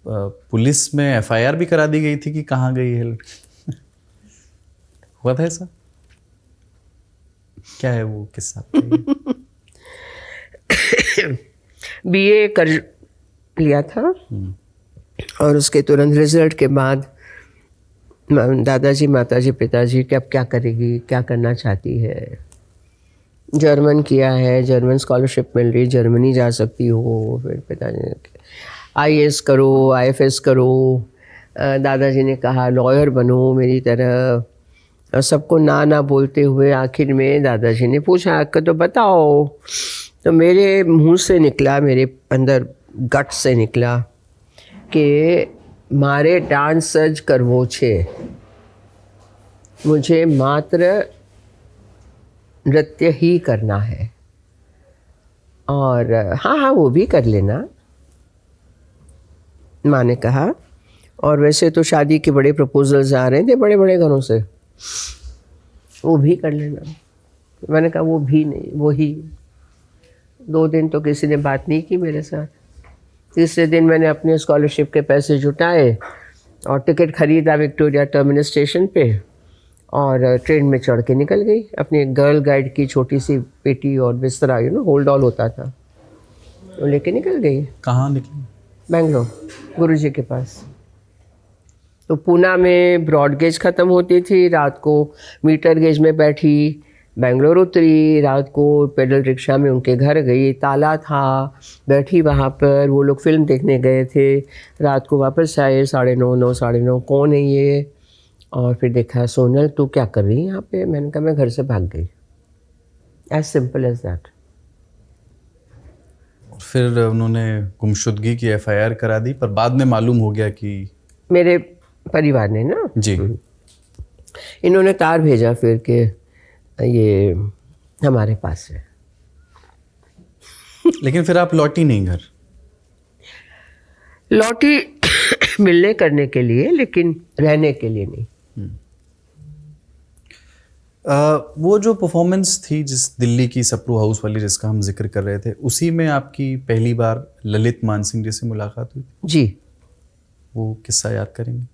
S2: पुलिस में एफआईआर भी करा दी गई थी कि कहाँ गई है लड़की। हुआ था ऐसा? क्या है वो किस्सा?
S1: बीए कर लिया था और उसके तुरंत रिजल्ट के बाद दादाजी माताजी पिताजी कि अब क्या करेगी, क्या करना चाहती है। जर्मन किया है, जर्मन स्कॉलरशिप मिल रही, जर्मनी जा सकती हो। फिर पिताजी ने आईएएस करो, आईएफएस करो। दादाजी ने कहा लॉयर बनो मेरी तरह, और सबको ना बोलते हुए आखिर में दादाजी ने पूछा कि तो बताओ। तो मेरे मुंह से निकला, मेरे अंदर गट से निकला कि मारे डांस सज करवो छे, मुझे मात्र नृत्य ही करना है। और हाँ वो भी कर लेना, माँ ने कहा। और वैसे तो शादी के बड़े प्रपोजल्स आ रहे थे बड़े बड़े घरों से, वो भी कर लेना। मैंने कहा वो भी नहीं, वो ही। 2 दिन तो किसी ने बात नहीं की मेरे साथ। तीसरे दिन मैंने अपने स्कॉलरशिप के पैसे जुटाए और टिकट खरीदा विक्टोरिया टर्मिनस स्टेशन पे, और ट्रेन में चढ़ के निकल गई। अपनी गर्ल गाइड की छोटी सी पेटी और बिस्तरा, होल्ड ऑल होता था, वो लेके निकल गई।
S2: कहाँ निकली?
S1: बेंगलोर, गुरुजी के पास। तो पूना में ब्रॉड गेज ख़त्म होती थी, रात को मीटर गेज में बैठी, बेंगलोर उतरी, रात को पैदल रिक्शा में उनके घर गई, ताला था, बैठी वहाँ पर। वो लोग फिल्म देखने गए थे, रात को वापस आए 9:30 9:30, कौन है ये? और फिर देखा, सोनल तू क्या कर रही है यहाँ पे? मैंने कहा मैं घर से भाग गई। As simple as that.
S2: फिर उन्होंने गुमशुदगी की एफआईआर करा दी, पर बाद में मालूम हो गया कि
S1: मेरे परिवार ने ना
S2: जी
S1: इन्होंने तार भेजा फिर कि ये हमारे पास है।
S2: लेकिन फिर आप लौटी नहीं घर?
S1: लौटी मिलने करने के लिए, लेकिन रहने के लिए नहीं।
S2: वो जो परफॉर्मेंस थी जिस दिल्ली की सप्रू हाउस वाली जिसका हम जिक्र कर रहे थे, उसी में आपकी पहली बार ललित मानसिंह जी से मुलाकात हुई?
S1: जी।
S2: वो किस्सा याद करेंगे?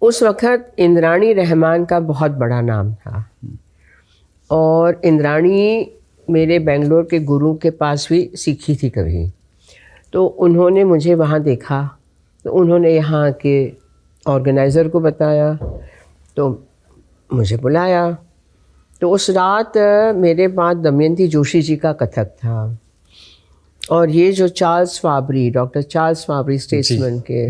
S1: उस वक़्त इंद्राणी रहमान का बहुत बड़ा नाम था, और इंद्राणी मेरे बेंगलोर के गुरु के पास भी सीखी थी कभी। तो उन्होंने मुझे वहाँ देखा, तो उन्होंने यहाँ के ऑर्गेनाइज़र को बताया, तो मुझे बुलाया। तो उस रात मेरे पास दमयंती जोशी जी का कथक था, और ये जो चार्ल्स फाबरी, डॉक्टर चार्ल्स फाबरी स्टेट्समैन के,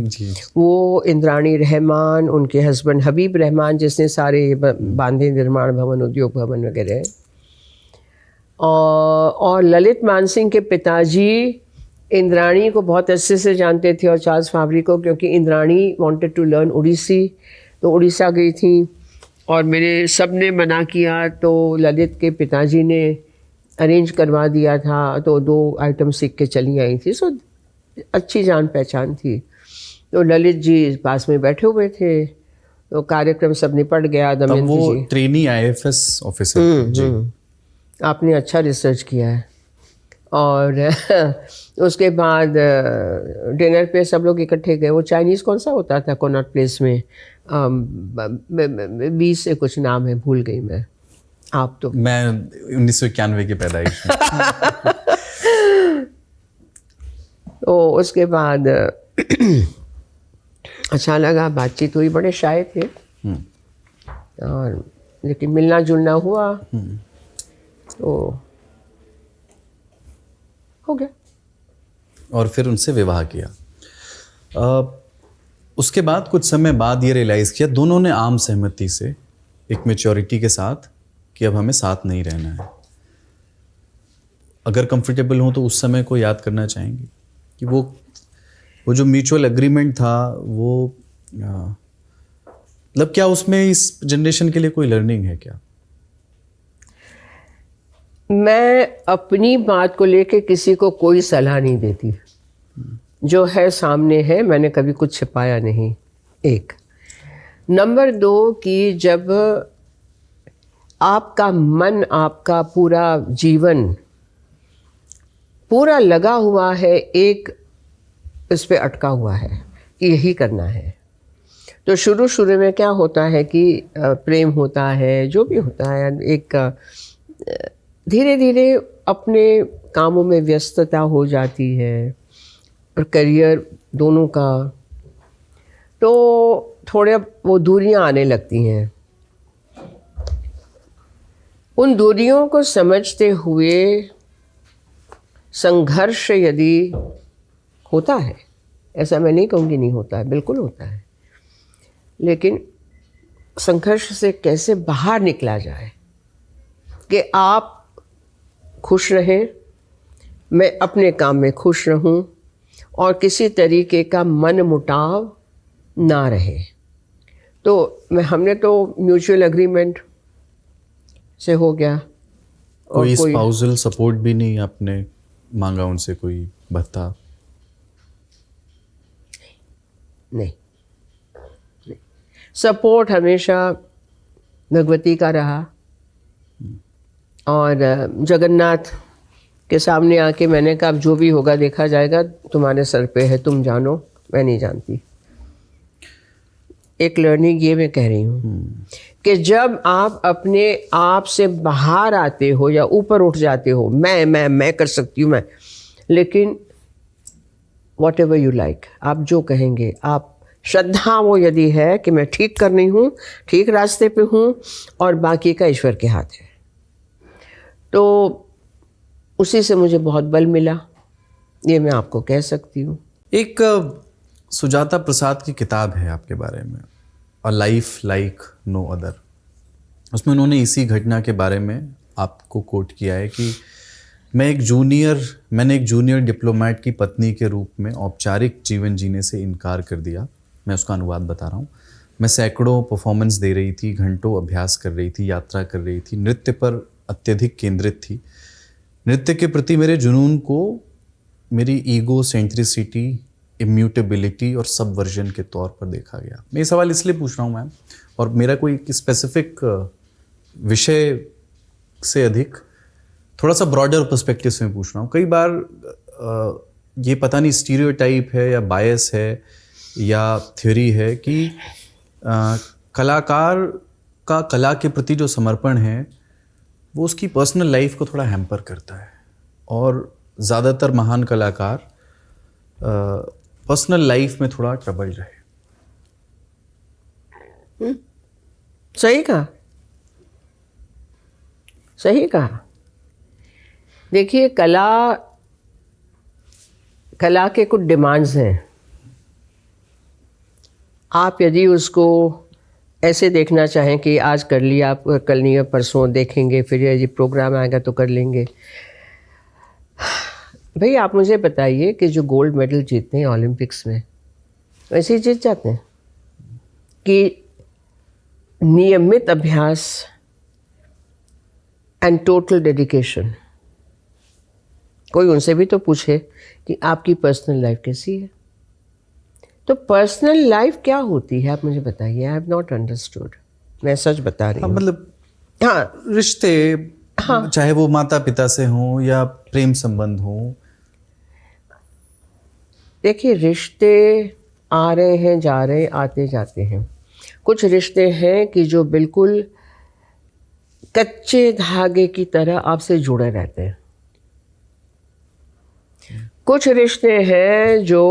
S1: वो इंद्राणी रहमान, उनके हस्बैंड हबीब रहमान जिसने सारे बांधे निर्माण भवन, उद्योग भवन वगैरह, और ललित मानसिंह के पिताजी इंद्राणी को बहुत अच्छे से जानते थे और चार्ल्स फावरी को, क्योंकि Indrani wanted to learn Odissi, तो उड़ीसा गई थी और मेरे सब ने मना किया, तो ललित के पिताजी ने अरेंज करवा दिया था, तो 2 आइटम सीख के चली आई थी। सो अच्छी जान पहचान थी। तो ललित जी पास में बैठे हुए थे, तो कार्यक्रम सब निपट गया।
S2: तब
S1: दमयंती
S2: वो
S1: जी,
S2: ट्रेनी आईएफएस ऑफिसर थे। जी।
S1: आपने अच्छा रिसर्च किया है। और उसके बाद डिनर पे सब लोग इकट्ठे गए। वो चाइनीज़ कौन सा होता था कॉनॉट प्लेस में, 20 से कुछ नाम है, भूल गई मैं। आप तो
S2: मैं 1991 की पैदाइश हूँ।
S1: तो उसके बाद अच्छा लगा, बातचीत हुई, बड़े शाय थे और लेकिन मिलना जुलना हुआ तो हो गया।
S2: और फिर उनसे विवाह किया। उसके बाद कुछ समय बाद ये रियलाइज़ किया दोनों ने आम सहमति से, एक मैच्योरिटी के साथ, कि अब हमें साथ नहीं रहना है। अगर कंफर्टेबल हो तो उस समय को याद करना चाहेंगे कि वो जो म्यूचुअल एग्रीमेंट था वो मतलब क्या उसमें इस जनरेशन के लिए कोई लर्निंग है क्या?
S1: मैं अपनी बात को लेके किसी को कोई सलाह नहीं देती। जो है सामने है, मैंने कभी कुछ छिपाया नहीं। 1 नंबर 2 कि जब आपका मन, आपका पूरा जीवन पूरा लगा हुआ है, एक इस पे अटका हुआ है कि यही करना है, तो शुरू में क्या होता है कि प्रेम होता है, जो भी होता है, एक धीरे धीरे अपने कामों में व्यस्तता हो जाती है और करियर दोनों का, तो थोड़े वो दूरियां आने लगती हैं। उन दूरियों को समझते हुए संघर्ष यदि होता है, ऐसा मैं नहीं कहूँगी नहीं होता है, बिल्कुल होता है, लेकिन संघर्ष से कैसे बाहर निकला जाए कि आप खुश रहें, मैं अपने काम में खुश रहूं और किसी तरीके का मन मुटाव ना रहे। तो हमने तो म्यूचुअल एग्रीमेंट से हो गया। और
S2: कोई स्पाउसल सपोर्ट भी नहीं आपने मांगा उनसे, कोई भत्ता?
S1: नहीं, सपोर्ट हमेशा भगवती का रहा और जगन्नाथ के सामने आके मैंने कहा अब जो भी होगा देखा जाएगा, तुम्हारे सर पे है, तुम जानो, मैं नहीं जानती। एक लर्निंग ये मैं कह रही हूँ कि जब आप अपने आप से बाहर आते हो या ऊपर उठ जाते हो, मैं कर सकती हूँ, मैं, लेकिन वॉट एवर यू लाइक, आप जो कहेंगे, आप श्रद्धा वो यदि है कि मैं ठीक कर रही हूँ, ठीक रास्ते पे हूँ और बाकी का ईश्वर के हाथ है, तो उसी से मुझे बहुत बल मिला, ये मैं आपको कह सकती हूँ।
S2: एक सुजाता प्रसाद की किताब है आपके बारे में, a life like no other. उसमें उन्होंने इसी घटना के बारे में आपको कोट किया है कि मैंने एक जूनियर डिप्लोमेट की पत्नी के रूप में औपचारिक जीवन जीने से इनकार कर दिया। मैं उसका अनुवाद बता रहा हूँ। मैं सैकड़ों परफॉर्मेंस दे रही थी, घंटों अभ्यास कर रही थी, यात्रा कर रही थी, नृत्य पर अत्यधिक केंद्रित थी। नृत्य के प्रति मेरे जुनून को मेरी ईगो सेंट्रिसिटी, इम्यूटेबिलिटी और सबवर्जन के तौर पर देखा गया। मैं ये सवाल इसलिए पूछ रहा हूँ मैम, और मेरा कोई स्पेसिफिक विषय से अधिक थोड़ा सा ब्रॉडर पर्सपेक्टिव से मैं पूछ रहा हूँ। कई बार ये पता नहीं स्टीरियोटाइप है या बायस है या थ्योरी है कि कलाकार का कला के प्रति जो समर्पण है वो उसकी पर्सनल लाइफ को थोड़ा हैम्पर करता है, और ज़्यादातर महान कलाकार पर्सनल लाइफ में थोड़ा ट्रबल रहे।
S1: सही कहा, सही कहा। देखिए, कला के कुछ डिमांड्स हैं। आप यदि उसको ऐसे देखना चाहें कि आज कर लिया, आप कल नहीं, परसों देखेंगे, फिर यदि प्रोग्राम आएगा तो कर लेंगे, भाई आप मुझे बताइए कि जो गोल्ड मेडल जीतते हैं ओलंपिक्स में वैसे ही जीत जाते हैं कि नियमित अभ्यास एंड टोटल डेडिकेशन। कोई उनसे भी तो पूछे कि आपकी पर्सनल लाइफ कैसी है। तो पर्सनल लाइफ क्या होती है आप मुझे बताइए। I have not understood. मैं सच बता रही
S2: हाँ,
S1: हूँ।
S2: मतलब
S1: हाँ
S2: रिश्ते, चाहे वो माता पिता से हों या प्रेम संबंध हों।
S1: देखिए, रिश्ते आ रहे हैं, जा रहे हैं, आते जाते हैं। कुछ रिश्ते हैं कि जो बिल्कुल कच्चे धागे की तरह आपसे जुड़े रहते हैं। कुछ रिश्ते हैं जो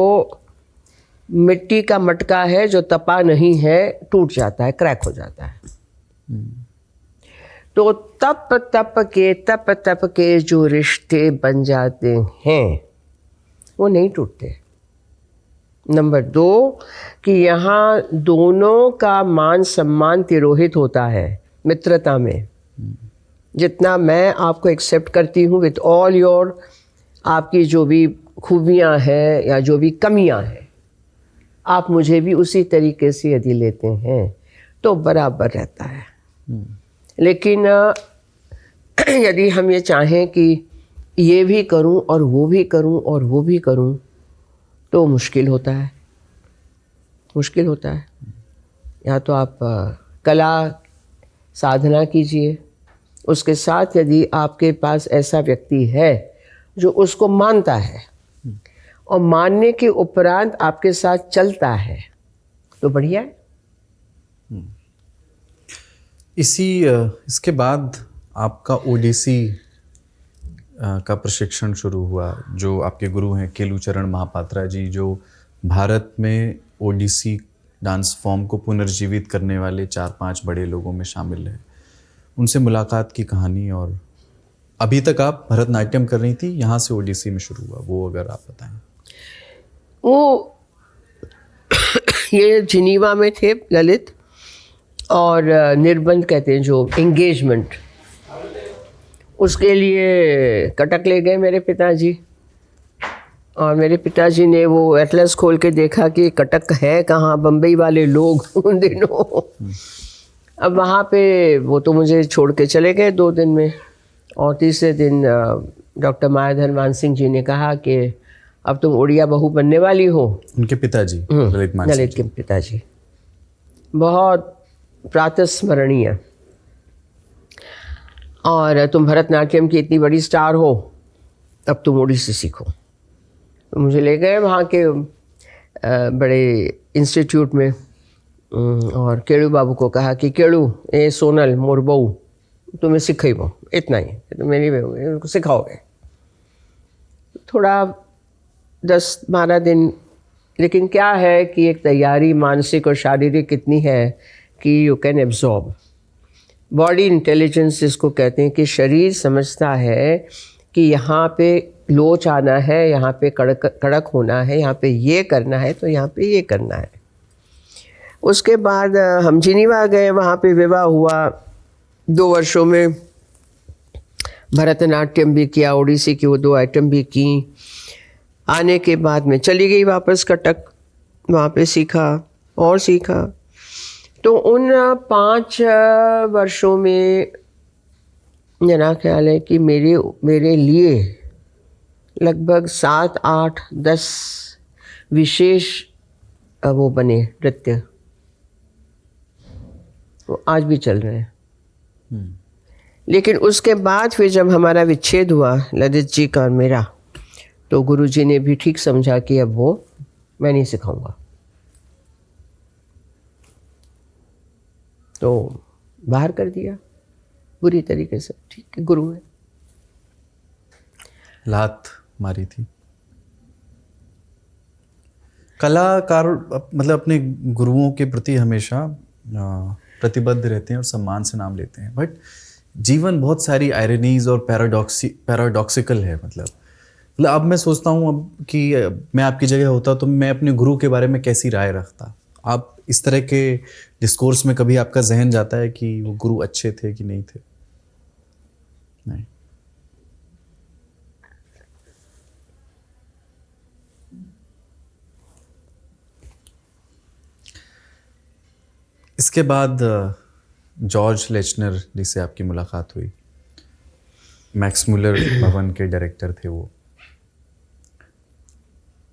S1: मिट्टी का मटका है, जो तपा नहीं है, टूट जाता है, क्रैक हो जाता है। तो तप तप के जो रिश्ते बन जाते हैं वो नहीं टूटते। नंबर 2 कि यहाँ दोनों का मान सम्मान तिरोहित होता है मित्रता में। जितना मैं आपको एक्सेप्ट करती हूँ विथ ऑल योर, आपकी जो भी खूबियाँ हैं या जो भी कमियाँ हैं, आप मुझे भी उसी तरीके से यदि लेते हैं तो बराबर रहता है। लेकिन यदि हम ये चाहें कि ये भी करूं और वो भी करूं और वो भी करूं तो मुश्किल होता है, मुश्किल होता है। या तो आप कला साधना कीजिए, उसके साथ यदि आपके पास ऐसा व्यक्ति है जो उसको मानता है और मानने के उपरांत आपके साथ चलता है तो बढ़िया है।
S2: इसके बाद आपका ओडिसी का प्रशिक्षण शुरू हुआ। जो आपके गुरु हैं केलुचरण महापात्रा जी, जो भारत में ओडिसी डांस फॉर्म को पुनर्जीवित करने वाले 4-5 बड़े लोगों में शामिल है। उनसे मुलाकात की कहानी, और अभी तक आप भरतनाट्यम कर रही थी, यहाँ से ओडिसी में शुरू हुआ, वो अगर आप बताएं।
S1: वो ये जिनीवा में थे ललित, और निर्बंध कहते हैं जो एंगेजमेंट, उसके लिए कटक ले गए मेरे पिताजी। और मेरे पिताजी ने वो एटलस खोल के देखा कि कटक है कहाँ, बम्बई वाले लोग उन दिनों। अब वहाँ पे वो तो मुझे छोड़ के चले गए 2 दिन में। और तीसरे दिन डॉक्टर मायाधर मान सिंह जी ने कहा कि अब तुम उड़िया बहू बनने वाली हो।
S2: उनके पिताजी ललित मान सिंह
S1: ललित के पिताजी बहुत प्रातस्मरणीय, और तुम भरतनाट्यम की इतनी बड़ी स्टार हो, अब तुम ओडिसी सीखो। तो मुझे ले गए वहाँ के बड़े इंस्टीट्यूट में, और केड़ू बाबू को कहा कि केड़ू ए सोनल मोर बहू तुम्हें सिखाइबो, इतना ही तो मेरी बहू सिखाओगे। थोड़ा 10-12 दिन, लेकिन क्या है कि एक तैयारी मानसिक और शारीरिक कितनी है कि you can absorb. Body intelligence जिसको कहते हैं कि शरीर समझता है कि यहाँ पे लोच आना है, यहाँ पे कड़क होना है, यहाँ पे ये करना है, तो यहाँ पे ये करना है। उसके बाद हम जिनीवा गए, वहाँ पे विवाह हुआ। 2 वर्षों में भरतनाट्यम भी किया, ओडिसी की वो 2 आइटम भी की। आने के बाद में चली गई वापस कटक, वहाँ पे सीखा और सीखा। तो उन 5 वर्षों में मेरा ख्याल है कि मेरे लिए लगभग 7, 8, 10 विशेष वो बने नृत्य, वो आज भी चल रहे हैं। लेकिन उसके बाद फिर जब हमारा विच्छेद हुआ ललित जी का और मेरा, तो गुरु जी ने भी ठीक समझा कि अब वो मैं नहीं सिखाऊंगा। तो बाहर कर दिया बुरी तरीके से। ठीक है, गुरु है।
S2: लात मारी थी। कलाकार मतलब अपने गुरुओं के प्रति हमेशा प्रतिबद्ध रहते हैं और सम्मान से नाम लेते हैं, बट जीवन बहुत सारी आयरनीज और पैराडॉक्सिकल है। मतलब अब मैं सोचता हूँ अब कि मैं आपकी जगह होता तो मैं अपने गुरु के बारे में कैसी राय रखता। आप इस तरह के डिस्कोर्स में कभी आपका जहन जाता है कि वो गुरु अच्छे थे कि नहीं थे? नहीं। इसके बाद जॉर्ज लेचनर जिससे आपकी मुलाकात हुई, मैक्स मुलर भवन के डायरेक्टर थे वो,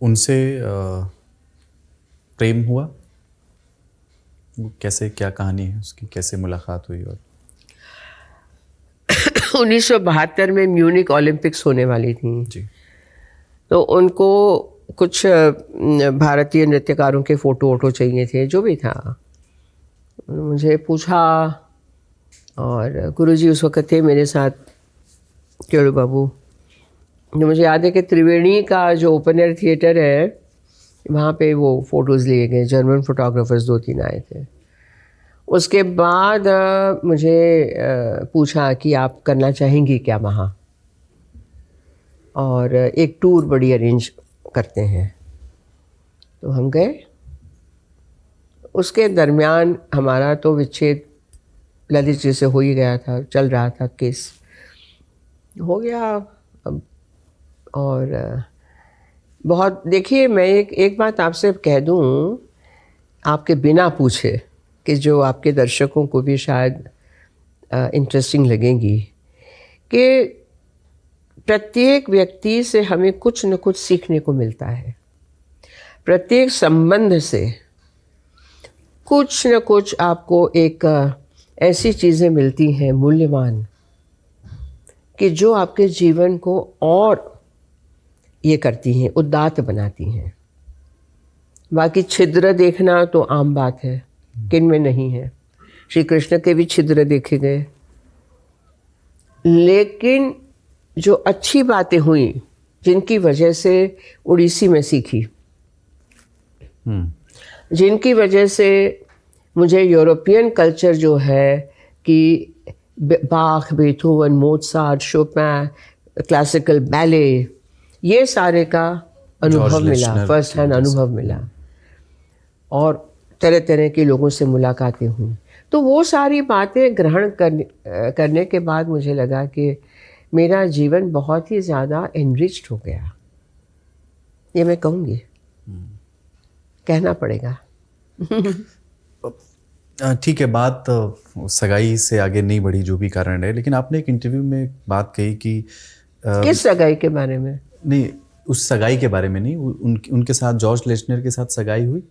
S2: उनसे प्रेम हुआ? वो कैसे, क्या कहानी है उसकी, कैसे मुलाकात हुई? और
S1: 1972 में म्यूनिक ओलंपिक्स होने वाली थी,
S2: जी
S1: तो उनको कुछ भारतीय नृत्यकारों के फ़ोटो चाहिए थे, जो भी था। मुझे पूछा, और गुरुजी उस वक़्त थे मेरे साथ, केड़ू बाबू। जो मुझे याद है कि त्रिवेणी का जो ओपन एयर थिएटर है, वहाँ पे वो फ़ोटोज़ लिए गए, जर्मन फोटोग्राफर्स 2-3 आए थे। उसके बाद मुझे पूछा कि आप करना चाहेंगी क्या वहाँ, और एक टूर बड़ी अरेंज करते हैं। तो हम गए। उसके दरमियान हमारा तो विच्छेद ललित जी से हो ही गया था, चल रहा था केस, हो गया अब। और बहुत, देखिए मैं एक बात आपसे कह दूं, आपके बिना पूछे, कि जो आपके दर्शकों को भी शायद इंटरेस्टिंग लगेंगी, कि प्रत्येक व्यक्ति से हमें कुछ न कुछ सीखने को मिलता है। प्रत्येक संबंध से कुछ न कुछ आपको एक ऐसी चीज़ें मिलती हैं मूल्यवान, कि जो आपके जीवन को और ये करती हैं, उदात्त बनाती हैं। बाकी छिद्र देखना तो आम बात है, किन में नहीं है। श्री कृष्ण के भी छिद्र देखे गए, लेकिन जो अच्छी बातें हुई, जिनकी वजह से उड़ीसी में सीखी, जिनकी वजह से मुझे यूरोपियन कल्चर जो है, कि बाख, बेथोवन, मोत्सार्ट, शोपेन, क्लासिकल बैले, ये सारे का अनुभव मिला, फर्स्ट हैंड अनुभव मिला, और तरह तरह के लोगों से मुलाकातें हुई। तो वो सारी बातें ग्रहण करने के बाद मुझे लगा कि मेरा जीवन बहुत ही ज़्यादा एनरिच्ड हो गया, ये मैं कहूँगी, कहना पड़ेगा।
S2: ठीक है, बात सगाई से आगे नहीं बढ़ी, जो भी कारण है, लेकिन आपने एक इंटरव्यू में बात कही कि
S1: किस सगाई के बारे में?
S2: नहीं, उस सगाई के बारे में नहीं, उनके साथ, जॉर्ज लेचनर के साथ सगाई हुई?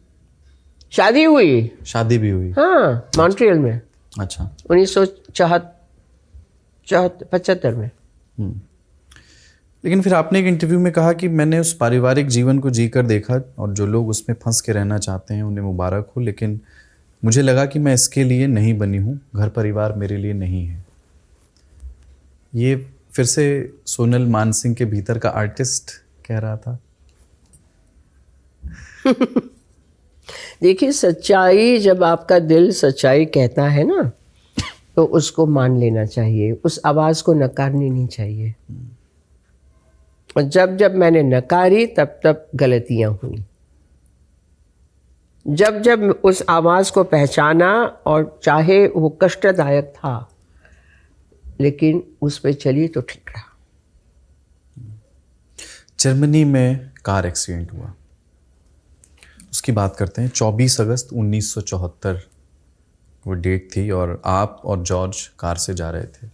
S1: शादी हुई,
S2: शादी भी हुई?
S1: हाँ, मॉन्ट्रियल में।
S2: अच्छा।
S1: 1975 में।
S2: लेकिन फिर आपने एक इंटरव्यू में कहा कि मैंने उस पारिवारिक जीवन को जीकर देखा, और जो लोग उसमें फंस के रहना चाहते हैं उन्हें मुबारक हो, लेकिन मुझे लगा कि मैं इसके लिए नहीं बनी हूँ, घर परिवार मेरे लिए नहीं है। ये फिर से सोनल मानसिंह के भीतर का आर्टिस्ट कह रहा था।
S1: देखिए, सच्चाई, जब आपका दिल सच्चाई कहता है ना, तो उसको मान लेना चाहिए, उस आवाज़ को नकारनी नहीं चाहिए। और जब जब मैंने नकारी, तब तब गलतियां हुई। जब जब उस आवाज़ को पहचाना, और चाहे वो कष्टदायक था, लेकिन उस पे चली तो ठीक रहा।
S2: जर्मनी में कार एक्सीडेंट हुआ, उसकी बात करते हैं। 24 अगस्त 1974 वो डेट थी, और आप और जॉर्ज कार से जा रहे थे।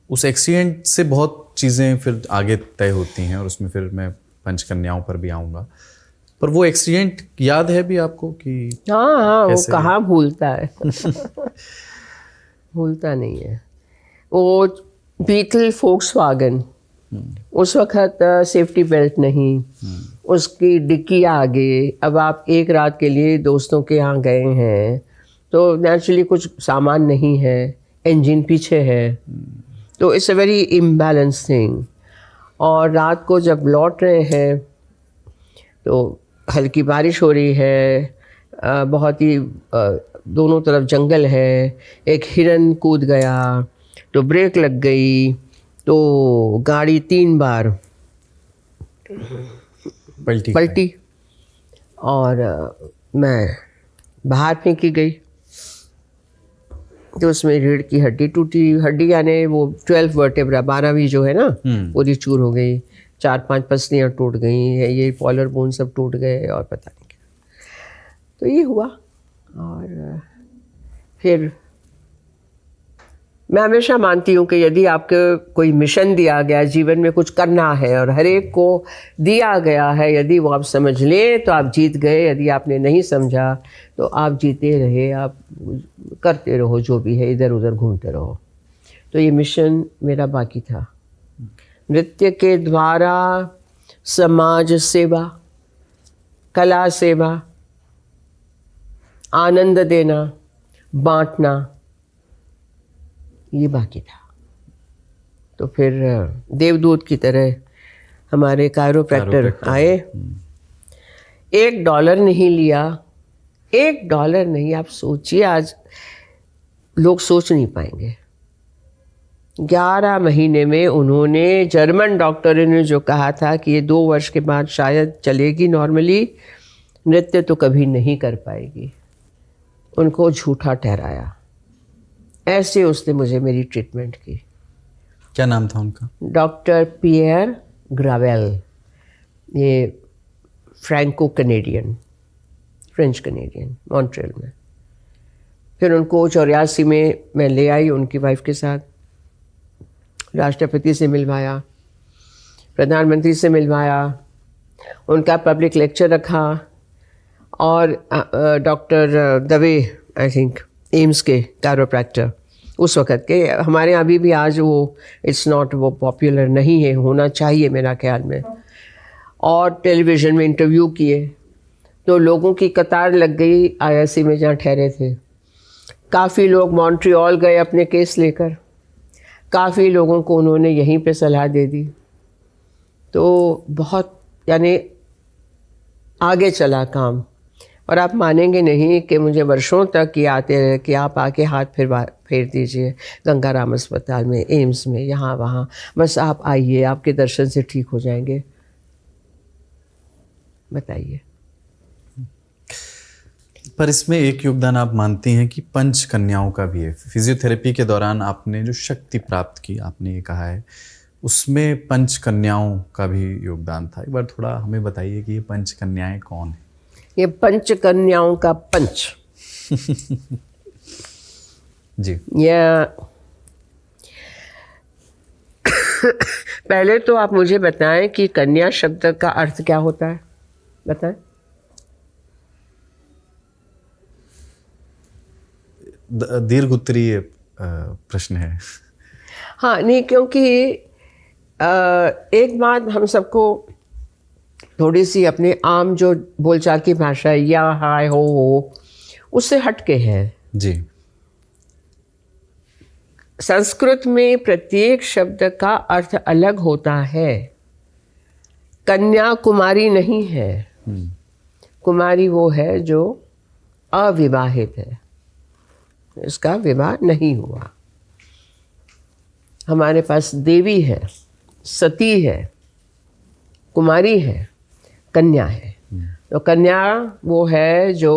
S2: उस एक्सीडेंट से बहुत चीज़ें फिर आगे तय होती हैं, और उसमें फिर मैं पंचकन्याओं पर भी आऊँगा। पर वो एक्सीडेंट याद है भी आपको कि?
S1: हाँ, वो कहाँ भूलता है। भूलता नहीं है। वो बीटल फोक्सवैगन, उस वक्त सेफ्टी बेल्ट नहीं, उसकी डिक्की आगे। अब आप एक रात के लिए दोस्तों के यहाँ गए हैं, तो नेचुरली कुछ सामान नहीं है, इंजन पीछे है, तो it's a very imbalance thing. और रात को जब लौट रहे हैं, तो हल्की बारिश हो रही है, बहुत ही दोनों तरफ जंगल है, एक हिरन कूद गया, तो ब्रेक लग गई, तो गाड़ी 3 बार पलटी, और मैं बाहर फेंकी गई। तो उसमें रीढ़ की हड्डी टूटी, हड्डी यानी वो 12 वर्टेब्रा, 12वीं जो है ना, पूरी चूर हो गई, 4-5 पसलियाँ टूट गई, ये पॉलर बोन सब टूट गए, और पता नहीं क्या। तो ये हुआ। और फिर मैं हमेशा मानती हूँ कि यदि आपको कोई मिशन दिया गया, जीवन में कुछ करना है और हर एक को दिया गया है, यदि वो आप समझ लें तो आप जीत गए, यदि आपने नहीं समझा तो आप जीते रहे, आप करते रहो जो भी है, इधर उधर घूमते रहो। तो ये मिशन मेरा बाकी था। नृत्य के द्वारा समाज सेवा, कला सेवा, आनंद देना, बांटना, ये बाकी था। तो फिर देवदूत की तरह हमारे कायरोप्रैक्टर आए। $1 नहीं लिया, $1 नहीं। आप सोचिए, आज लोग सोच नहीं पाएंगे। 11 महीने में उन्होंने, जर्मन डॉक्टर ने जो कहा था कि ये 2 वर्ष के बाद शायद चलेगी नॉर्मली, नृत्य तो कभी नहीं कर पाएगी, उनको झूठा ठहराया। ऐसे उसने मुझे मेरी ट्रीटमेंट की।
S2: क्या नाम था उनका?
S1: डॉक्टर पियर ग्रावेल, ये Franco Canadian, French Canadian, Montreal में। फिर उनको 84 में मैं ले आई उनकी वाइफ के साथ, राष्ट्रपति से मिलवाया, प्रधानमंत्री से मिलवाया, उनका पब्लिक लेक्चर रखा। और doctor Dave, I think AIIMS के कायरोप्रैक्टर उस वक़्त के, हमारे यहाँ अभी भी आज वो इट्स नॉट, वो पॉपुलर नहीं है, होना चाहिए मेरा ख्याल में। और टेलीविज़न में इंटरव्यू किए तो लोगों की कतार लग गई IIC में जहाँ ठहरे थे। काफ़ी लोग मॉन्ट्रियल गए अपने केस लेकर, काफ़ी लोगों को उन्होंने यहीं पे सलाह दे दी। तो बहुत, यानी आगे चला काम। और आप मानेंगे नहीं कि मुझे वर्षों तक ये आते रहे कि आप आके हाथ फेर दीजिए गंगाराम अस्पताल में, एम्स में, यहाँ वहाँ, बस आप आइए, आपके दर्शन से ठीक हो जाएंगे। बताइए।
S2: पर इसमें एक योगदान आप मानती हैं कि पंच कन्याओं का भी है। फिजियोथेरेपी के दौरान आपने जो शक्ति प्राप्त की, आपने ये कहा है, उसमें पंच कन्याओं का भी योगदान था। एक बार थोड़ा हमें बताइए कि ये पंच कन्याएं कौन है?
S1: ये पंच कन्याओं का पंच
S2: जी,
S1: या पहले तो आप मुझे बताएं कि कन्या शब्द का अर्थ क्या होता है, बताएं।
S2: दीर्घ उत्तरीय प्रश्न है।
S1: हाँ, नहीं, क्योंकि एक बात हम सबको थोड़ी सी अपने आम जो बोलचाल की भाषा है, या हाय हो, उससे हटके है।
S2: जी।
S1: संस्कृत में प्रत्येक शब्द का अर्थ अलग होता है। कन्या कुमारी नहीं है, कुमारी वो है जो अविवाहित है, इसका विवाह नहीं हुआ। हमारे पास देवी है, सती है, कुमारी है, कन्या है। तो कन्या वो है जो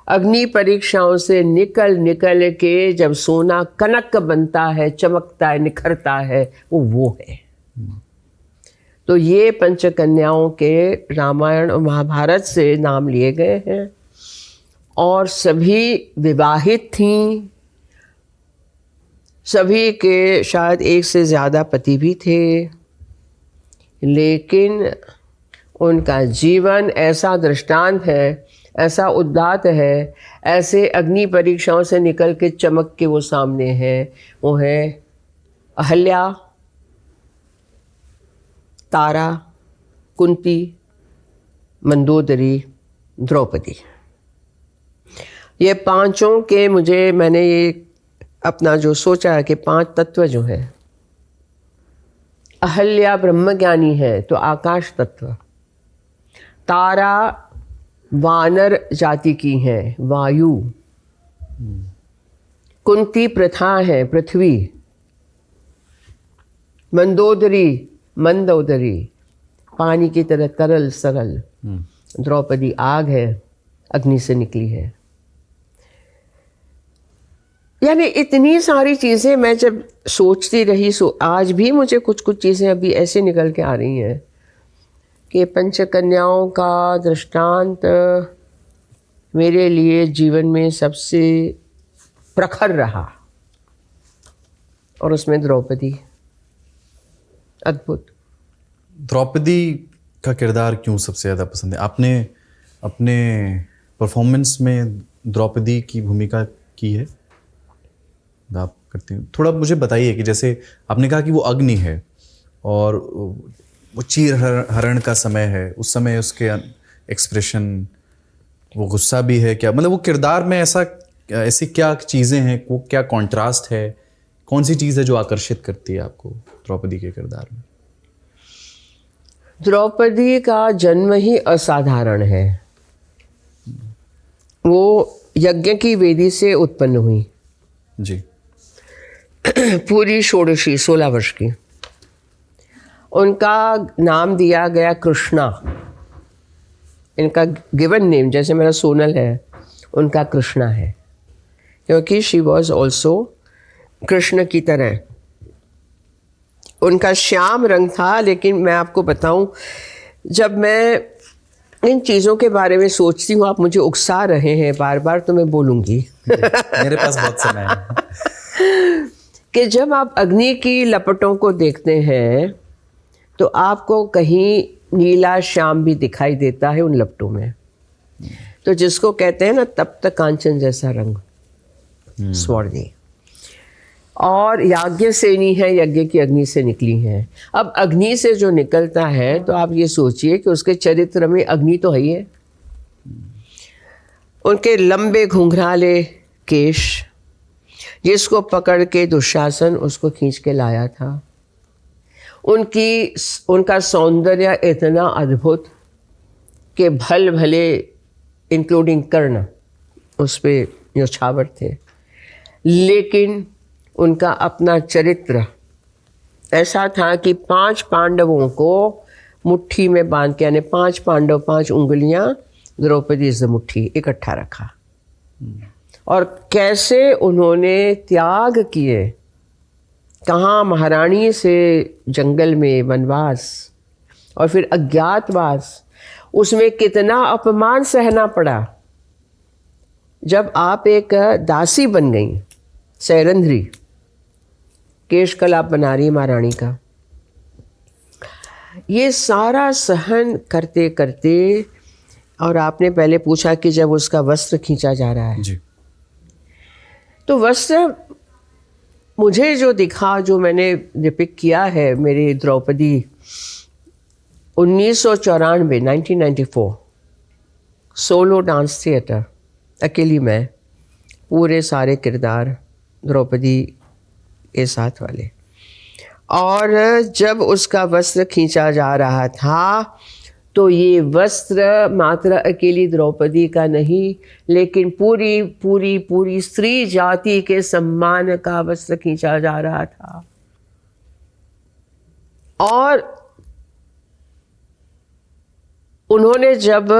S1: अग्नि परीक्षाओं से निकल के जब सोना कनक बनता है, चमकता है, निखरता है, वो है। तो ये पंचकन्याओं के रामायण और महाभारत से नाम लिए गए हैं और सभी विवाहित थीं। सभी के शायद एक से ज़्यादा पति भी थे, लेकिन उनका जीवन ऐसा दृष्टांत है, ऐसा उदात्त है, ऐसे अग्नि परीक्षाओं से निकल के चमक के वो सामने है। वो है अहल्या, तारा, कुंती, मंदोदरी, द्रौपदी। ये पांचों के मैंने ये अपना जो सोचा है कि 5 तत्व जो है, अहल्या ब्रह्मज्ञानी है तो आकाश तत्व, तारा वानर जाति की है, वायु, कुंती प्रथा है, पृथ्वी, मंदोदरी, मंदोदरी, पानी की तरह तरल सरल, द्रौपदी आग है, अग्नि से निकली है। यानी इतनी सारी चीज़ें मैं जब सोचती रही, आज भी मुझे कुछ कुछ चीज़ें अभी ऐसे निकल के आ रही हैं कि पंचकन्याओं का दृष्टांत मेरे लिए जीवन में सबसे प्रखर रहा, और उसमें द्रौपदी अद्भुत।
S2: द्रौपदी का किरदार क्यों सबसे ज़्यादा पसंद है? आपने अपने परफॉर्मेंस में द्रौपदी की भूमिका की है? आप करते हैं? थोड़ा मुझे बताइए कि जैसे आपने कहा कि वो अग्नि है और वो चीर हरण का समय है, उस समय उसके एक्सप्रेशन, वो गुस्सा भी है क्या, मतलब वो किरदार में ऐसी क्या चीज़ें हैं, वो क्या कॉन्ट्रास्ट है, कौन सी चीज़ है जो आकर्षित करती है आपको द्रौपदी के किरदार में?
S1: द्रौपदी का जन्म ही असाधारण है। वो यज्ञ की वेदी से उत्पन्न हुई,
S2: जी।
S1: पूरी षोडशी 16 वर्ष की। उनका नाम दिया गया कृष्णा, इनका गिवन नेम जैसे मेरा सोनल है, उनका कृष्णा है, क्योंकि शी वॉज ऑल्सो कृष्ण की तरह। उनका श्याम रंग था, लेकिन मैं आपको बताऊं, जब मैं इन चीज़ों के बारे में सोचती हूँ, आप मुझे उकसा रहे हैं बार बार, तो मैं बोलूँगी
S2: मेरे पास बहुत समय है।
S1: कि जब आप अग्नि की लपटों को देखते हैं तो आपको कहीं नीला श्याम भी दिखाई देता है उन लपटों में। तो जिसको कहते हैं ना तप्त कांचन जैसा रंग, स्वर्णी। और याज्ञसेनी है, यज्ञ की अग्नि से निकली हैं। अब अग्नि से जो निकलता है तो आप ये सोचिए कि उसके चरित्र में अग्नि तो है ही है। उनके लंबे घुंघराले केश, जिसको पकड़ के दुशासन उसको खींच के लाया था। उनका सौंदर्य इतना अद्भुत कि भल भले इंक्लूडिंग कर्ण उस पे न्यौछावर थे, लेकिन उनका अपना चरित्र ऐसा था कि 5 पांडवों को मुट्ठी में बांध के, यानी 5 पांडव 5 उंगलियां, द्रौपदी इस मुट्ठी इकट्ठा रखा। और कैसे उन्होंने त्याग किए, कहाँ महारानी से जंगल में वनवास और फिर अज्ञातवास, उसमें कितना अपमान सहना पड़ा। जब आप एक दासी बन गई, सैरंध्री, केश कलाप बना रही महारानी का, ये सारा सहन करते करते, और आपने पहले पूछा कि जब उसका वस्त्र खींचा जा रहा है
S2: जी।
S1: तो वस्त्र मुझे जो दिखा, जो मैंने डिपिक्ट किया है मेरी द्रौपदी 1994 1994 सोलो डांस थिएटर, अकेली मैं, पूरे सारे किरदार द्रौपदी के साथ वाले। और जब उसका वस्त्र खींचा जा रहा था तो ये वस्त्र मात्र अकेली द्रौपदी का नहीं, लेकिन पूरी पूरी पूरी स्त्री जाति के सम्मान का वस्त्र खींचा जा रहा था। और उन्होंने जब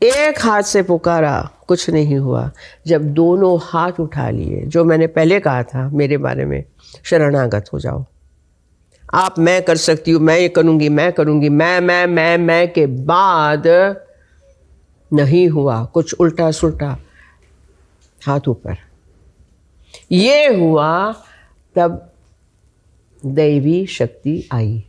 S1: एक हाथ से पुकारा, कुछ नहीं हुआ। जब दोनों हाथ उठा लिए, जो मैंने पहले कहा था मेरे बारे में, शरणागत हो जाओ आप, मैं कर सकती हूँ, मैं ये करूँगी, मैं करूँगी, मैं के बाद नहीं हुआ, कुछ उल्टा सुल्टा, हाथ ऊपर, ये हुआ, तब दैवी शक्ति आई।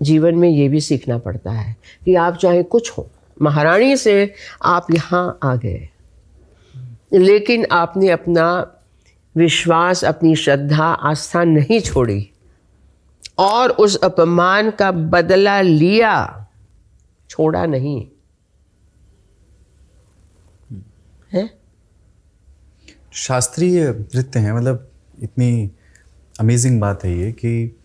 S1: जीवन में ये भी सीखना पड़ता है कि आप चाहे कुछ हो, महारानी से आप यहाँ आ गए, लेकिन आपने अपना विश्वास, अपनी श्रद्धा, आस्था नहीं छोड़ी और उस अपमान का बदला लिया, छोड़ा नहीं है।
S2: शास्त्रीय नृत्य है, मतलब इतनी अमेजिंग बात है ये कि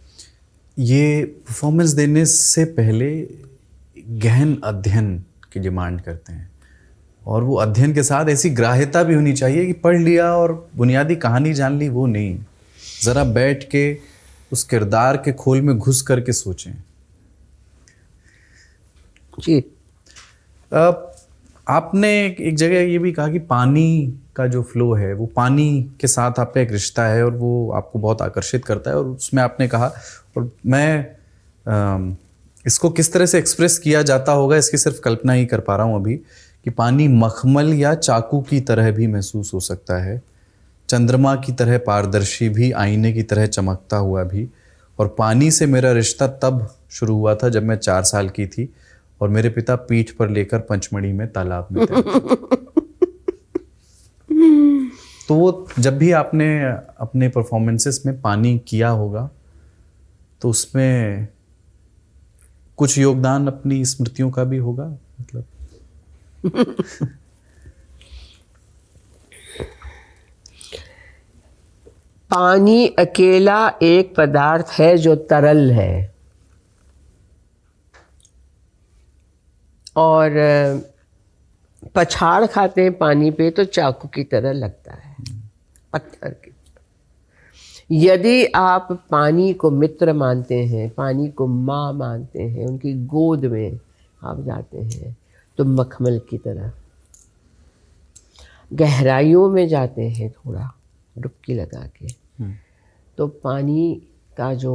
S2: ये परफॉर्मेंस देने से पहले गहन अध्ययन की डिमांड करते हैं, और वो अध्ययन के साथ ऐसी ग्राह्यता भी होनी चाहिए कि पढ़ लिया और बुनियादी कहानी जान ली, वो नहीं, ज़रा बैठ के उस किरदार के खोल में घुस करके सोचें।
S1: जी,
S2: आपने एक जगह ये भी कहा कि पानी का जो फ्लो है, वो पानी के साथ आपका एक रिश्ता है और वो आपको बहुत आकर्षित करता है, और उसमें आपने कहा, और मैं इसको किस तरह से एक्सप्रेस किया जाता होगा इसकी सिर्फ कल्पना ही कर पा रहा हूँ अभी, कि पानी मखमल या चाकू की तरह भी महसूस हो सकता है, चंद्रमा की तरह पारदर्शी भी, आईने की तरह चमकता हुआ भी। और पानी से मेरा रिश्ता तब शुरू हुआ था जब मैं 4 साल की थी और मेरे पिता पीठ पर लेकर पंचमढ़ी में तालाब में थे। तो वो जब भी आपने अपने परफॉर्मेंसेस में पानी किया होगा तो उसमें कुछ योगदान अपनी स्मृतियों का भी होगा, मतलब
S1: पानी अकेला एक पदार्थ है जो तरल है और पछाड़ खाते हैं पानी पे तो चाकू की तरह लगता है, पत्थर की। यदि आप पानी को मित्र मानते हैं, पानी को माँ मानते हैं, उनकी गोद में आप जाते हैं तो मखमल की तरह गहराइयों में जाते हैं, थोड़ा डुबकी लगा के, तो पानी का जो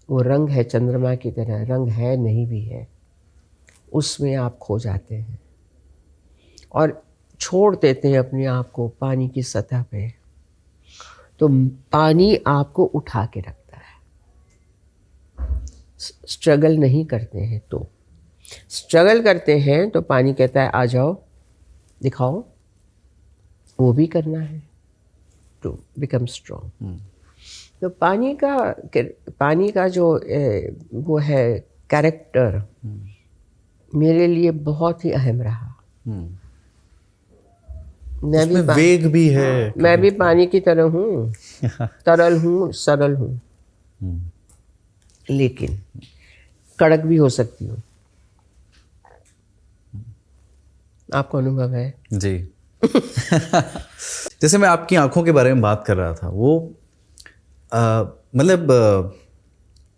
S1: वो रंग है चंद्रमा की तरह, रंग है नहीं भी है, उसमें आप खो जाते हैं और छोड़ देते हैं अपने आप को पानी की सतह पे। तो पानी आपको उठा के रखता है। स्ट्रगल नहीं करते हैं तो, स्ट्रगल करते हैं तो पानी कहता है आ जाओ, दिखाओ, वो भी करना है टू बिकम स्ट्रॉन्ग। तो पानी का जो वो है कैरेक्टर मेरे लिए बहुत ही अहम रहा। मैं भी
S2: वेग भी है,
S1: मैं भी पानी की तरह हूँ, तरल हूँ, सरल हूँ, लेकिन कड़क भी हो सकती हूँ। आपको अनुभव है?
S2: जी। जैसे मैं आपकी आंखों के बारे में बात कर रहा था, वो मतलब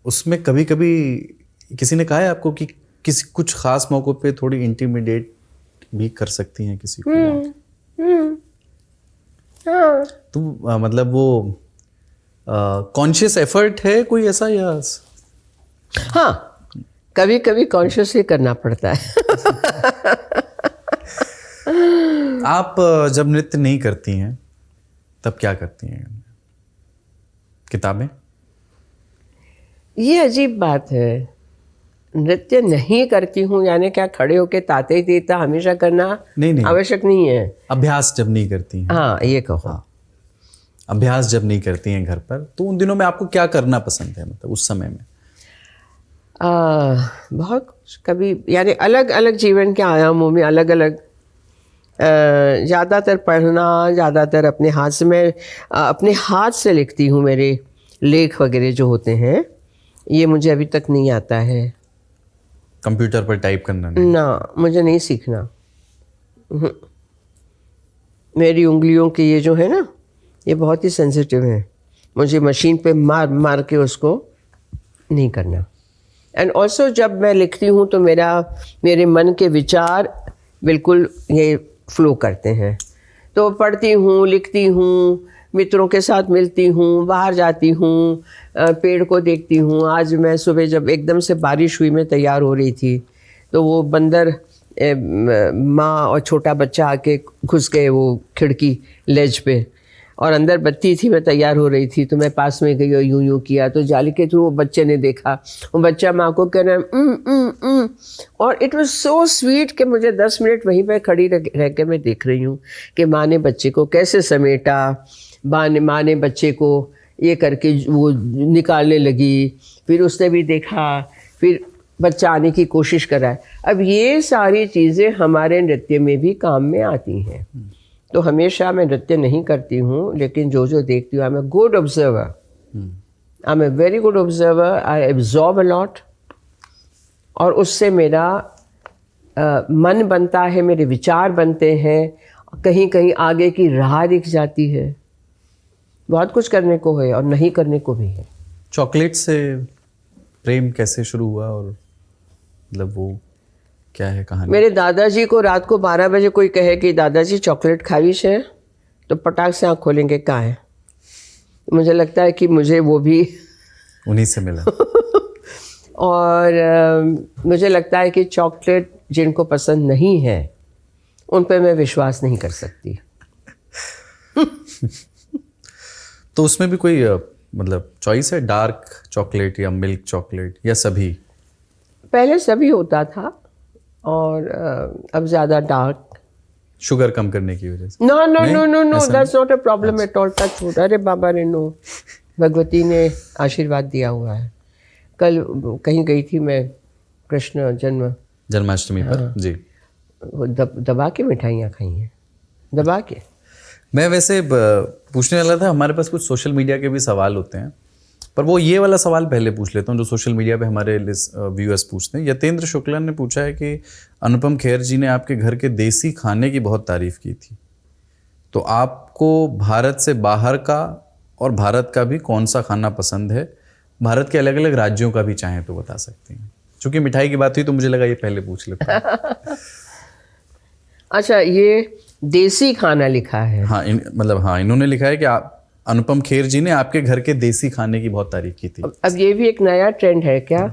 S2: उसमें कभी कभी किसी ने कहा है आपको कि किसी कुछ खास मौकों पे थोड़ी इंटिमिडेट भी कर सकती हैं किसी को?
S1: हाँ।
S2: तो मतलब वो कॉन्शियस एफर्ट है कोई ऐसा, या?
S1: हाँ, कभी कभी कॉन्शियसली करना पड़ता है।
S2: आप जब नृत्य नहीं करती हैं तब क्या करती हैं? किताबें?
S1: ये अजीब बात है, नृत्य नहीं करती हूँ यानी क्या खड़े होके ताते ही देता हमेशा करना
S2: नहीं
S1: आवश्यक नहीं है।
S2: अभ्यास जब नहीं करती हैं,
S1: हाँ ये कहो।
S2: हाँ, अभ्यास जब नहीं करती हैं घर पर, तो उन दिनों में आपको क्या करना पसंद है, मतलब उस समय में?
S1: बहुत कुछ, कभी यानी अलग अलग जीवन के आयामों में अलग अलग, ज़्यादातर पढ़ना, ज़्यादातर अपने हाथ से, मैं अपने हाथ से लिखती हूँ। मेरे लेख वगैरह जो होते हैं ये मुझे अभी तक नहीं आता है।
S2: कंप्यूटर पर टाइप करना नहीं?
S1: ना, मुझे नहीं सीखना। मेरी उंगलियों के ये जो है ना, ये बहुत ही सेंसिटिव है, मुझे मशीन पे मार मार के उसको नहीं करना। एंड ऑल्सो जब मैं लिखती हूँ तो मेरे मन के विचार बिल्कुल ये फ्लो करते हैं। तो पढ़ती हूँ, लिखती हूँ, मित्रों के साथ मिलती हूँ, बाहर जाती हूँ, पेड़ को देखती हूँ। आज मैं सुबह जब एकदम से बारिश हुई, मैं तैयार हो रही थी तो वो बंदर माँ और छोटा बच्चा आके घुस गए वो खिड़की लेज पे, और अंदर बत्ती थी, मैं तैयार हो रही थी तो मैं पास में गई और यूं यूं किया तो जाली के थ्रू वो बच्चे ने देखा, वो बच्चा माँ को कह रहा है और इट वाज सो स्वीट कि मुझे 10 मिनट वहीं पे खड़ी रह के मैं देख रही हूँ कि माँ ने बच्चे को कैसे समेटा, माँ ने बच्चे को ये करके वो निकालने लगी, फिर उसने भी देखा, फिर बच्चा आने की कोशिश करा। अब ये सारी चीज़ें हमारे नृत्य में भी काम में आती हैं। तो हमेशा मैं नृत्य नहीं करती हूँ, लेकिन जो जो देखती हूँ, I am a good observer, I am a very good observer, I absorb a lot, और उससे मेरा मन बनता है, मेरे विचार बनते हैं, कहीं कहीं आगे की राह दिख जाती है। बहुत कुछ करने को है और नहीं करने को भी है।
S2: चॉकलेट से प्रेम कैसे शुरू हुआ, और मतलब वो क्या है कहानी?
S1: मेरे दादाजी को रात को 12 बजे कोई कहे कि दादाजी चॉकलेट खाविश है, तो पटाख से आँख खोलेंगे, कहाँ है? मुझे लगता है कि मुझे वो भी
S2: उन्हीं से मिला।
S1: और मुझे लगता है कि चॉकलेट जिनको पसंद नहीं है उन पे मैं विश्वास नहीं कर सकती।
S2: तो उसमें भी कोई मतलब चॉइस है, डार्क चॉकलेट या मिल्क चॉकलेट या सभी?
S1: पहले सभी होता था और अब ज़्यादा डार्क।
S2: शुगर कम करने की वजह से?
S1: नो नो
S2: नहीं?
S1: नो नो नो,
S2: ऐसा
S1: that's not a problem at all. Touch wood, अरे बाबा रे नो, भगवती ने आशीर्वाद दिया हुआ है। कल कहीं गई थी मैं कृष्ण
S2: जन्माष्टमी पर जी।
S1: दबा के मिठाइयाँ खाई हैं, दबा के।
S2: मैं वैसे पूछने वाला था, हमारे पास कुछ सोशल मीडिया के भी सवाल होते हैं, पर वो ये वाला सवाल पहले पूछ लेता हूँ जो सोशल मीडिया पे हमारे व्यूअर्स पूछते हैं। यतेंद्र शुक्ला ने पूछा है कि अनुपम खेर जी ने आपके घर के देसी खाने की बहुत तारीफ की थी, तो आपको भारत से बाहर का और भारत का भी कौन सा खाना पसंद है? भारत के अलग अलग राज्यों का भी चाहें तो बता सकते हैं। चूंकि मिठाई की बात हुई तो मुझे लगा ये पहले पूछ लेता हूं।
S1: अच्छा, ये देसी खाना लिखा है?
S2: हाँ, इन्होंने लिखा है कि आप अनुपम खेर जी ने आपके घर के देसी खाने की बहुत तारीफ की थी।
S1: अब ये भी एक नया ट्रेंड है क्या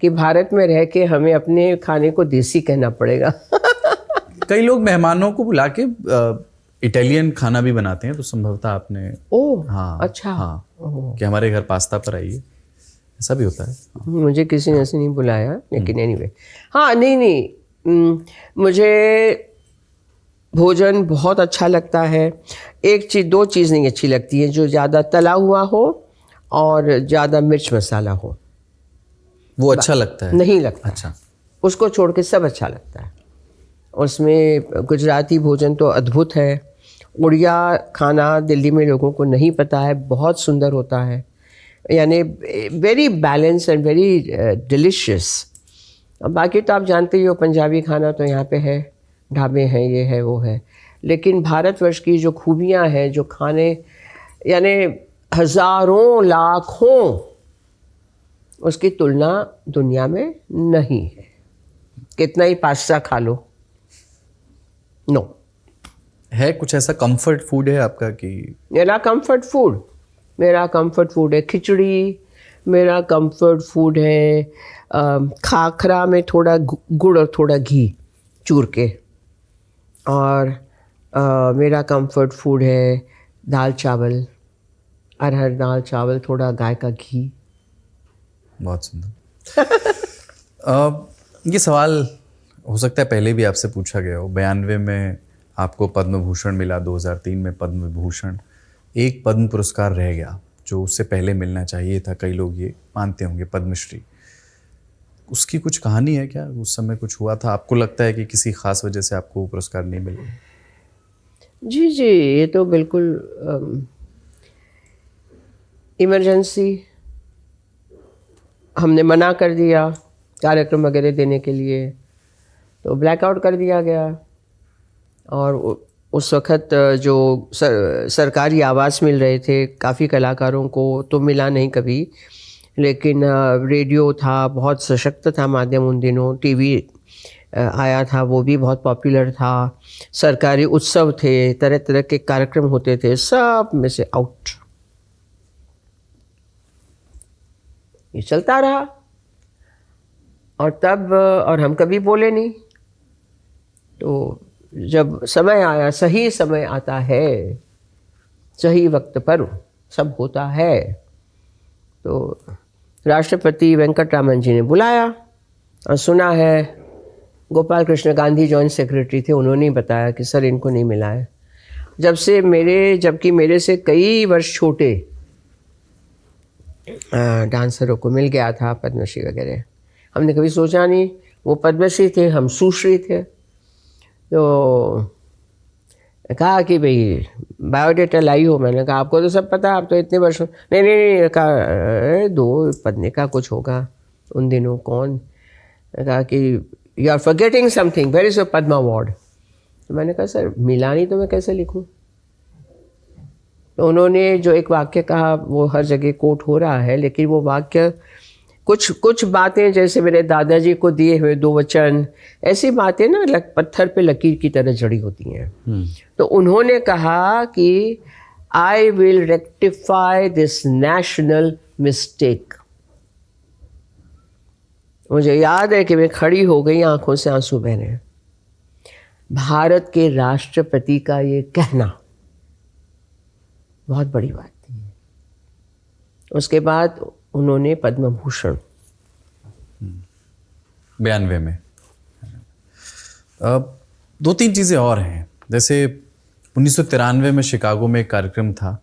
S1: कि भारत में रह के हमें अपने खाने को देसी कहना पड़ेगा?
S2: कई लोग मेहमानों को बुला के इटालियन खाना भी बनाते हैं, तो संभवतः आपने
S1: ओह
S2: हाँ
S1: अच्छा।
S2: हाँ कि हमारे घर पास्ता पर आइए, ऐसा भी होता है।
S1: मुझे किसी ने ऐसे नहीं बुलाया, लेकिन एनीवे हाँ, नहीं मुझे भोजन बहुत अच्छा लगता है। एक चीज़, दो चीज़ नहीं अच्छी लगती है, जो ज़्यादा तला हुआ हो और ज़्यादा मिर्च मसाला हो,
S2: वो अच्छा लगता है?
S1: नहीं लगता।
S2: अच्छा,
S1: उसको छोड़ के सब अच्छा लगता है। उसमें गुजराती भोजन तो अद्भुत है। उड़िया खाना दिल्ली में लोगों को नहीं पता है, बहुत सुंदर होता है, यानी very balance and very delicious. बाकी तो आप जानते ही हो, पंजाबी खाना तो यहाँ पे है, ढाबे हैं, ये है वो है, लेकिन भारतवर्ष की जो खूबियाँ हैं, जो खाने, यानी हज़ारों लाखों, उसकी तुलना दुनिया में नहीं है। कितना ही पास्ता खा लो, नो।
S2: है कुछ ऐसा कंफर्ट फूड है आपका कि?
S1: मेरा कंफर्ट फूड है खिचड़ी। मेरा कंफर्ट फूड है खाखरा में थोड़ा गुड़ और थोड़ा घी चूर के। और मेरा कंफर्ट फूड है दाल चावल, अरहर दाल चावल, थोड़ा गाय का घी।
S2: बहुत सुंदर। ये सवाल हो सकता है पहले भी आपसे पूछा गया हो। 92 में आपको पद्म भूषण मिला, 2003 में पद्म विभूषण, एक पद्म पुरस्कार रह गया जो उससे पहले मिलना चाहिए था, कई लोग ये मानते होंगे, पद्मश्री। उसकी कुछ कहानी है क्या? उस समय कुछ हुआ था? आपको लगता है कि किसी खास वजह से आपको वो पुरस्कार नहीं मिला?
S1: जी, ये तो बिल्कुल इमरजेंसी, हमने मना कर दिया कार्यक्रम वगैरह देने के लिए, तो ब्लैकआउट कर दिया गया। और उस वक़्त जो सरकारी आवास मिल रहे थे काफ़ी कलाकारों को, तो मिला नहीं कभी, लेकिन रेडियो था, बहुत सशक्त था माध्यम उन दिनों। टीवी आया था, वो भी बहुत पॉपुलर था। सरकारी उत्सव थे, तरह तरह के कार्यक्रम होते थे, सब में से आउट। ये चलता रहा और तब, और हम कभी बोले नहीं। तो जब समय आया, सही समय आता है, सही वक्त पर सब होता है, तो राष्ट्रपति वेंकटरामन जी ने बुलाया और सुना है, गोपाल कृष्ण गांधी जॉइंट सेक्रेटरी थे, उन्होंने बताया कि सर इनको नहीं मिला है। जबकि मेरे से कई वर्ष छोटे डांसरों को मिल गया था पद्मश्री वगैरह। हमने कभी सोचा नहीं, वो पद्मश्री थे, हम सुश्री थे। तो कहा कि भाई बायोडेटा लाई हो। मैंने कहा आपको तो सब पता है, आप तो इतने वर्ष। नहीं कहा 2 पन्ने का कुछ होगा उन दिनों। कौन? कहा कि you are forgetting something, where is your Padma award? तो मैंने कहा सर मिला नहीं तो मैं कैसे लिखूं? तो उन्होंने जो एक वाक्य कहा वो हर जगह कोट हो रहा है, लेकिन वो वाक्य कुछ बातें, जैसे मेरे दादाजी को दिए हुए 2 वचन, ऐसी बातें ना पत्थर पे लकीर की तरह जड़ी होती हैं। तो उन्होंने कहा कि I will rectify this national mistake. मुझे याद है कि मैं खड़ी हो गई, आंखों से आंसू बह रहे हैं। भारत के राष्ट्रपति का ये कहना बहुत बड़ी बात थी। उसके बाद उन्होंने पद्म भूषण
S2: 92 में। अब 2-3 चीज़ें और हैं, जैसे 1993 में शिकागो में एक कार्यक्रम था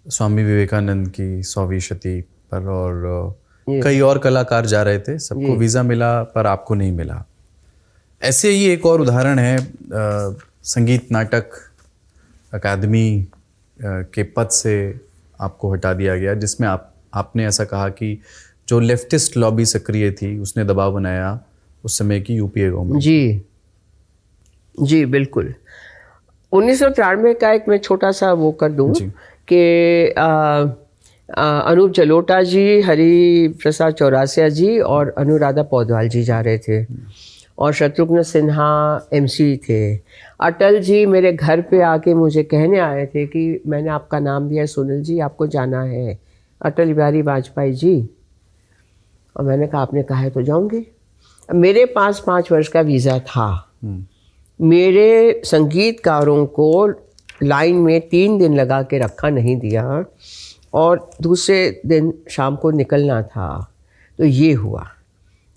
S2: स्वामी विवेकानंद की 100वीं शती पर, और कई और कलाकार जा रहे थे, सबको वीज़ा मिला पर आपको नहीं मिला। ऐसे ही एक और उदाहरण है, संगीत नाटक अकादमी के पद से आपको हटा दिया गया, जिसमें आपने ऐसा कहा कि जो लेफ्टिस्ट लॉबी सक्रिय थी उसने दबाव बनाया उस समय की यूपीए गवर्नमेंट।
S1: जी बिल्कुल। 1993 का एक मैं छोटा सा वो कर दूं कि अनूप जलोटा जी, हरि प्रसाद चौरासिया जी और अनुराधा पौडवाल जी जा रहे थे, और शत्रुघ्न सिन्हा एमसी थे। अटल जी मेरे घर पे आके मुझे कहने आए थे कि मैंने आपका नाम दिया है सुनील जी, आपको जाना है, अटल बिहारी वाजपेयी जी। और मैंने कहा आपने कहा है तो जाऊंगी। मेरे पास 5 वर्ष का वीज़ा था। मेरे संगीतकारों को लाइन में 3 दिन लगा के रखा नहीं दिया, और दूसरे दिन शाम को निकलना था। तो ये हुआ,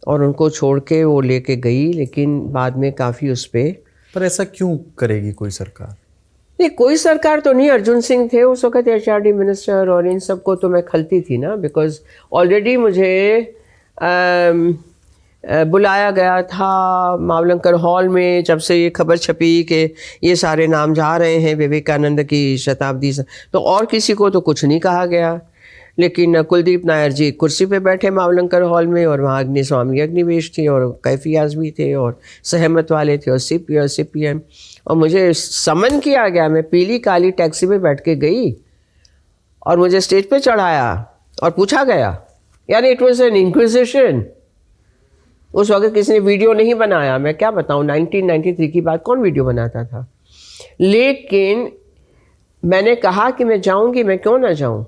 S1: और उनको छोड़ के वो लेके गई, लेकिन बाद में काफ़ी उस पर
S2: ऐसा क्यों करेगी कोई सरकार?
S1: नहीं, कोई सरकार तो नहीं। अर्जुन सिंह थे उस वक्त HRD मिनिस्टर, और इन सबको तो मैं खलती थी ना, बिकॉज ऑलरेडी मुझे बुलाया गया था मावलंकर हॉल में जब से ये खबर छपी कि ये सारे नाम जा रहे हैं विवेकानंद की शताब्दी से, तो और किसी को तो कुछ नहीं कहा गया। लेकिन कुलदीप नायर जी कुर्सी पे बैठे मावलंकर हॉल में, और वहाँ स्वामी अग्निवेश थी, और कैफी आज़मी थे, और सहमत वाले थे, और CP और CPM, और मुझे समन किया गया। मैं पीली काली टैक्सी में बैठ के गई, और मुझे स्टेज पे चढ़ाया और पूछा गया। यानी इट वॉज एन इंक्विजिशन। उस वक्त किसी ने वीडियो नहीं बनाया, मैं क्या बताऊं, 1993 की बात, कौन वीडियो बनाता था। लेकिन मैंने कहा कि मैं जाऊंगी, मैं क्यों ना जाऊं।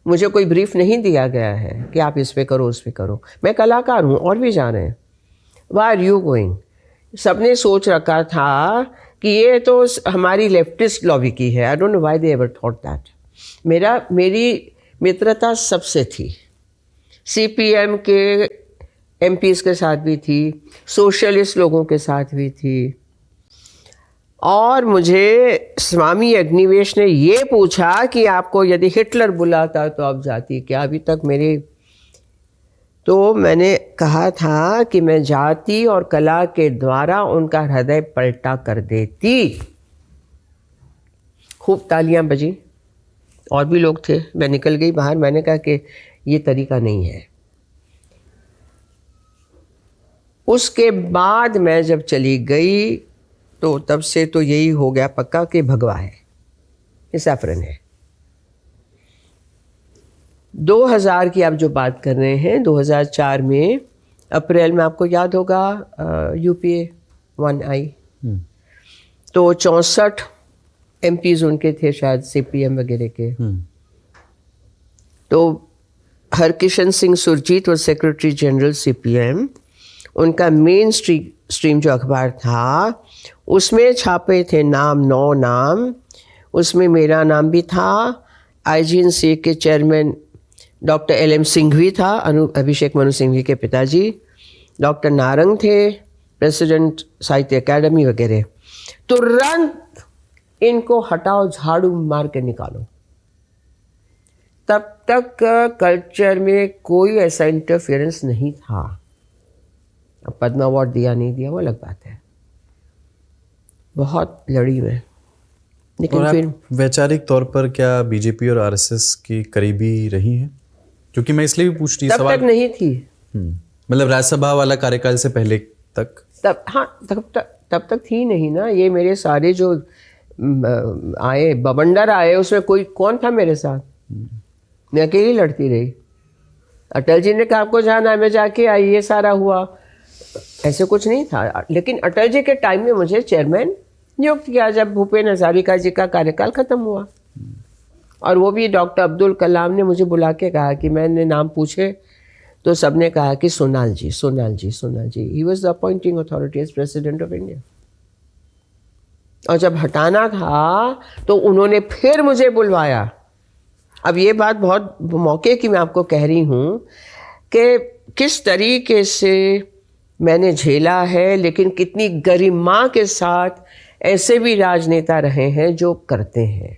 S1: मुझे कोई ब्रीफ नहीं दिया गया है कि आप इस पे करो उस पे करो। मैं कलाकार हूं, और भी जा रहे हैं, वाई आर यू गोइंग। सबने सोच रखा था कि ये तो हमारी लेफ्टिस्ट लॉबी की है। I don't know why they ever thought that. मेरी मित्रता सबसे थी, CPM के MPs के साथ भी थी, सोशलिस्ट लोगों के साथ भी थी। और मुझे स्वामी अग्निवेश ने ये पूछा कि आपको यदि हिटलर बुलाता तो आप जाती क्या? अभी तक मेरे, तो मैंने कहा था कि मैं जाती और कला के द्वारा उनका हृदय पलटा कर देती। खूब तालियां बजी, और भी लोग थे। मैं निकल गई बाहर, मैंने कहा कि ये तरीका नहीं है। उसके बाद मैं जब चली गई तो तब से तो यही हो गया पक्का कि भगवा है, ये सैफरन है। 2000 की आप जो बात कर रहे हैं, 2004 में अप्रैल में, आपको याद होगा UPA 1 आई, तो 64 MPs उनके थे शायद, CPM वगैरह के। तो हरकिशन सिंह सुरजीत और सेक्रेटरी जनरल CPM, उनका मेन स्ट्रीम जो अखबार था उसमें छापे थे नाम, 9 नाम। उसमें मेरा नाम भी था। IGNC के चेयरमैन डॉक्टर LM सिंघवी था, अभिषेक मनु सिंघवी के पिताजी। डॉक्टर नारंग थे, प्रेसिडेंट साहित्य अकेडमी वगैरह। तुरंत इनको हटाओ, झाड़ू मार के निकालो। तब तक कल्चर में कोई ऐसा इंटरफेरेंस नहीं था। अब पद्म अवार्ड दिया नहीं दिया वो अलग बात है, बहुत लड़ी में। लेकिन
S2: और
S1: फिर
S2: आप वैचारिक तौर पर क्या बीजेपी और RSS की करीबी रही हैं? क्योंकि मैं इसलिए भी पूछ रही
S1: तब तक नहीं थी।
S2: मतलब राज्यसभा वाला कार्यकाल से पहले तक?
S1: तब तक थी नहीं ना। ये मेरे सारे जो आए बवंडर आए, उसमें कौन था मेरे साथ? मैं अकेली लड़ती रही। अटल जी ने कहा आपको जाना है, मैं जाके आई, ये सारा हुआ। ऐसे कुछ नहीं था। लेकिन अटल जी के टाइम में मुझे चेयरमैन नियुक्त किया जब भूपेन हजारिका जी का कार्यकाल खत्म हुआ। और वो भी डॉक्टर अब्दुल कलाम ने मुझे बुला के कहा कि मैंने नाम पूछे तो सबने कहा कि Sonal ji, Sonal ji, Sonal ji. He was the appointing authority as president of India. और जब हटाना था तो उन्होंने फिर मुझे बुलवाया। अब ये बात बहुत मौके की मैं आपको कह रही हूँ कि किस तरीके से मैंने झेला है, लेकिन कितनी गरिमा के साथ ऐसे भी राजनेता रहे हैं जो करते हैं।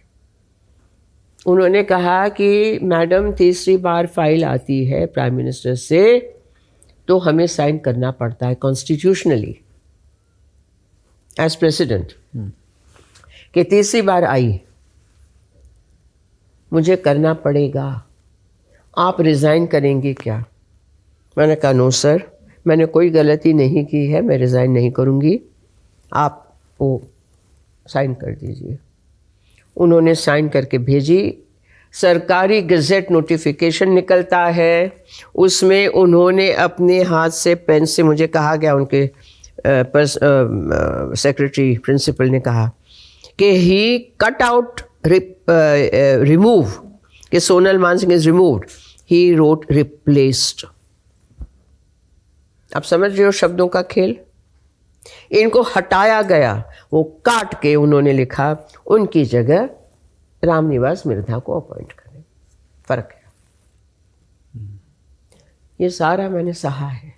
S1: उन्होंने कहा कि मैडम तीसरी बार फाइल आती है प्राइम मिनिस्टर से तो हमें साइन करना पड़ता है कॉन्स्टिट्यूशनली एज प्रेसिडेंट, कि तीसरी बार आई, मुझे करना पड़ेगा, आप रिज़ाइन करेंगे क्या? मैंने कहा नो सर, मैंने कोई गलती नहीं की है, मैं रिज़ाइन नहीं करूँगी, आप वो साइन कर दीजिए। उन्होंने साइन करके भेजी। सरकारी गज़ेट नोटिफिकेशन निकलता है, उसमें उन्होंने अपने हाथ से पेन से, मुझे कहा गया उनके सेक्रेटरी प्रिंसिपल ने कहा कि ही कट आउट रिमूव, कि Sonal Mansingh is removed, he wrote replaced. आप समझ रहे हो शब्दों का खेल? इनको हटाया गया, वो काट के उन्होंने लिखा उनकी जगह रामनिवास मिर्धा को अपॉइंट करें। फर्क है। ये सारा मैंने सहा है।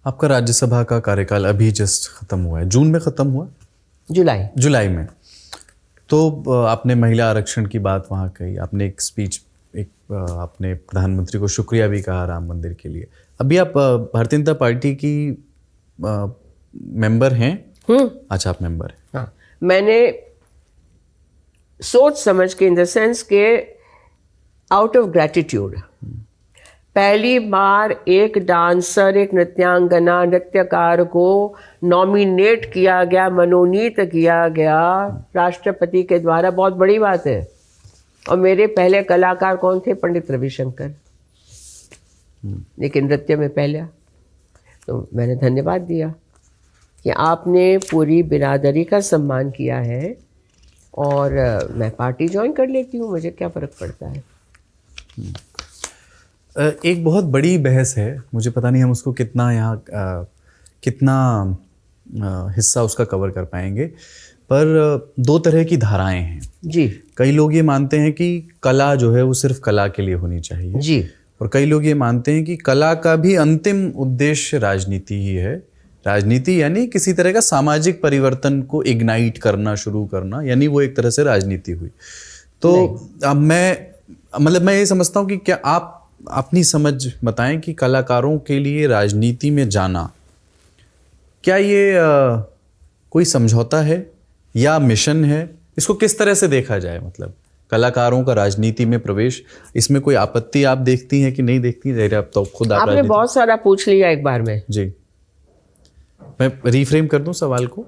S2: आपका राज्यसभा का कार्यकाल अभी जस्ट खत्म हुआ है, जून में खत्म हुआ, जुलाई में। तो आपने महिला आरक्षण की बात वहाँ कही, आपने एक स्पीच, आपने प्रधानमंत्री को शुक्रिया भी कहा राम मंदिर के लिए। अभी आप भारतीय जनता पार्टी की मेंबर हैं? अच्छा, आप मेंबर हैं।
S1: हाँ, मैंने सोच समझ के, इन द सेंस के आउट ऑफ ग्रैटिट्यूड, पहली बार एक डांसर, एक नृत्यांगना, नृत्यकार को नॉमिनेट किया गया, मनोनीत किया गया राष्ट्रपति के द्वारा, बहुत बड़ी बात है। और मेरे पहले कलाकार कौन थे? पंडित रविशंकर, लेकिन नृत्य में पहला। तो मैंने धन्यवाद दिया कि आपने पूरी बिरादरी का सम्मान किया है, और मैं पार्टी ज्वाइन कर लेती हूँ, मुझे क्या फ़र्क पड़ता है।
S2: एक बहुत बड़ी बहस है, मुझे पता नहीं हम उसको कितना यहाँ कितना हिस्सा उसका कवर कर पाएंगे, पर दो तरह की धाराएं हैं
S1: जी।
S2: कई लोग ये मानते हैं कि कला जो है वो सिर्फ कला के लिए होनी चाहिए
S1: जी,
S2: और कई लोग ये मानते हैं कि कला का भी अंतिम उद्देश्य राजनीति ही है। राजनीति यानी किसी तरह का सामाजिक परिवर्तन को इग्नाइट करना, शुरू करना, यानी वो एक तरह से राजनीति हुई। तो अब मैं ये समझता हूँ कि क्या आप अपनी समझ बताएं कि कलाकारों के लिए राजनीति में जाना, क्या ये कोई समझौता है या मिशन है? इसको किस तरह से देखा जाए? मतलब कलाकारों का राजनीति में प्रवेश, इसमें कोई आपत्ति आप देखती हैं कि नहीं देखती? अब तो खुद
S1: आपने बहुत सारा पूछ लिया एक बार में।
S2: जी, मैं रिफ्रेम कर दूं सवाल को।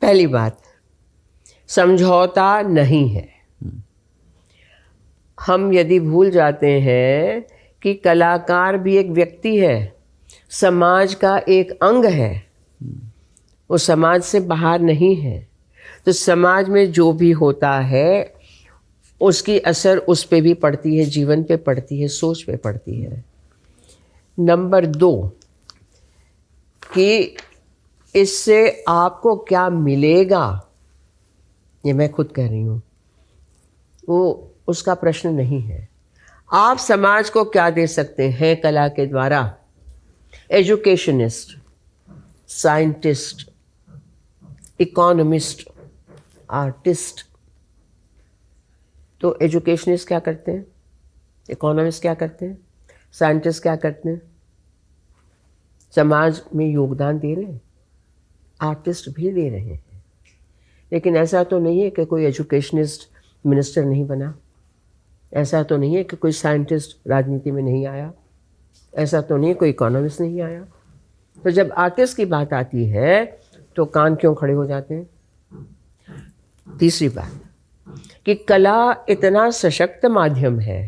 S1: पहली बात, समझौता नहीं है। हम यदि भूल जाते हैं कि कलाकार भी एक व्यक्ति है, समाज का एक अंग है, वो समाज से बाहर नहीं है। तो समाज में जो भी होता है उसकी असर उस पे भी पड़ती है, जीवन पे पड़ती है, सोच पे पड़ती है। नंबर 2 कि इससे आपको क्या मिलेगा, ये मैं खुद कह रही हूँ, वो उसका प्रश्न नहीं है। आप समाज को क्या दे सकते हैं कला के द्वारा? Educationist, scientist, economist, artist. तो एजुकेशनिस्ट क्या करते हैं? इकोनॉमिस्ट क्या करते हैं? साइंटिस्ट क्या करते हैं? समाज में योगदान दे रहे हैं, आर्टिस्ट भी दे रहे हैं। लेकिन ऐसा तो नहीं है कि कोई एजुकेशनिस्ट मिनिस्टर नहीं बना, ऐसा तो नहीं है कि कोई साइंटिस्ट राजनीति में नहीं आया, ऐसा तो नहीं है कोई इकोनॉमिस्ट नहीं आया। तो जब आर्टिस्ट की बात आती है तो कान क्यों खड़े हो जाते हैं? तीसरी बात कि कला इतना सशक्त माध्यम है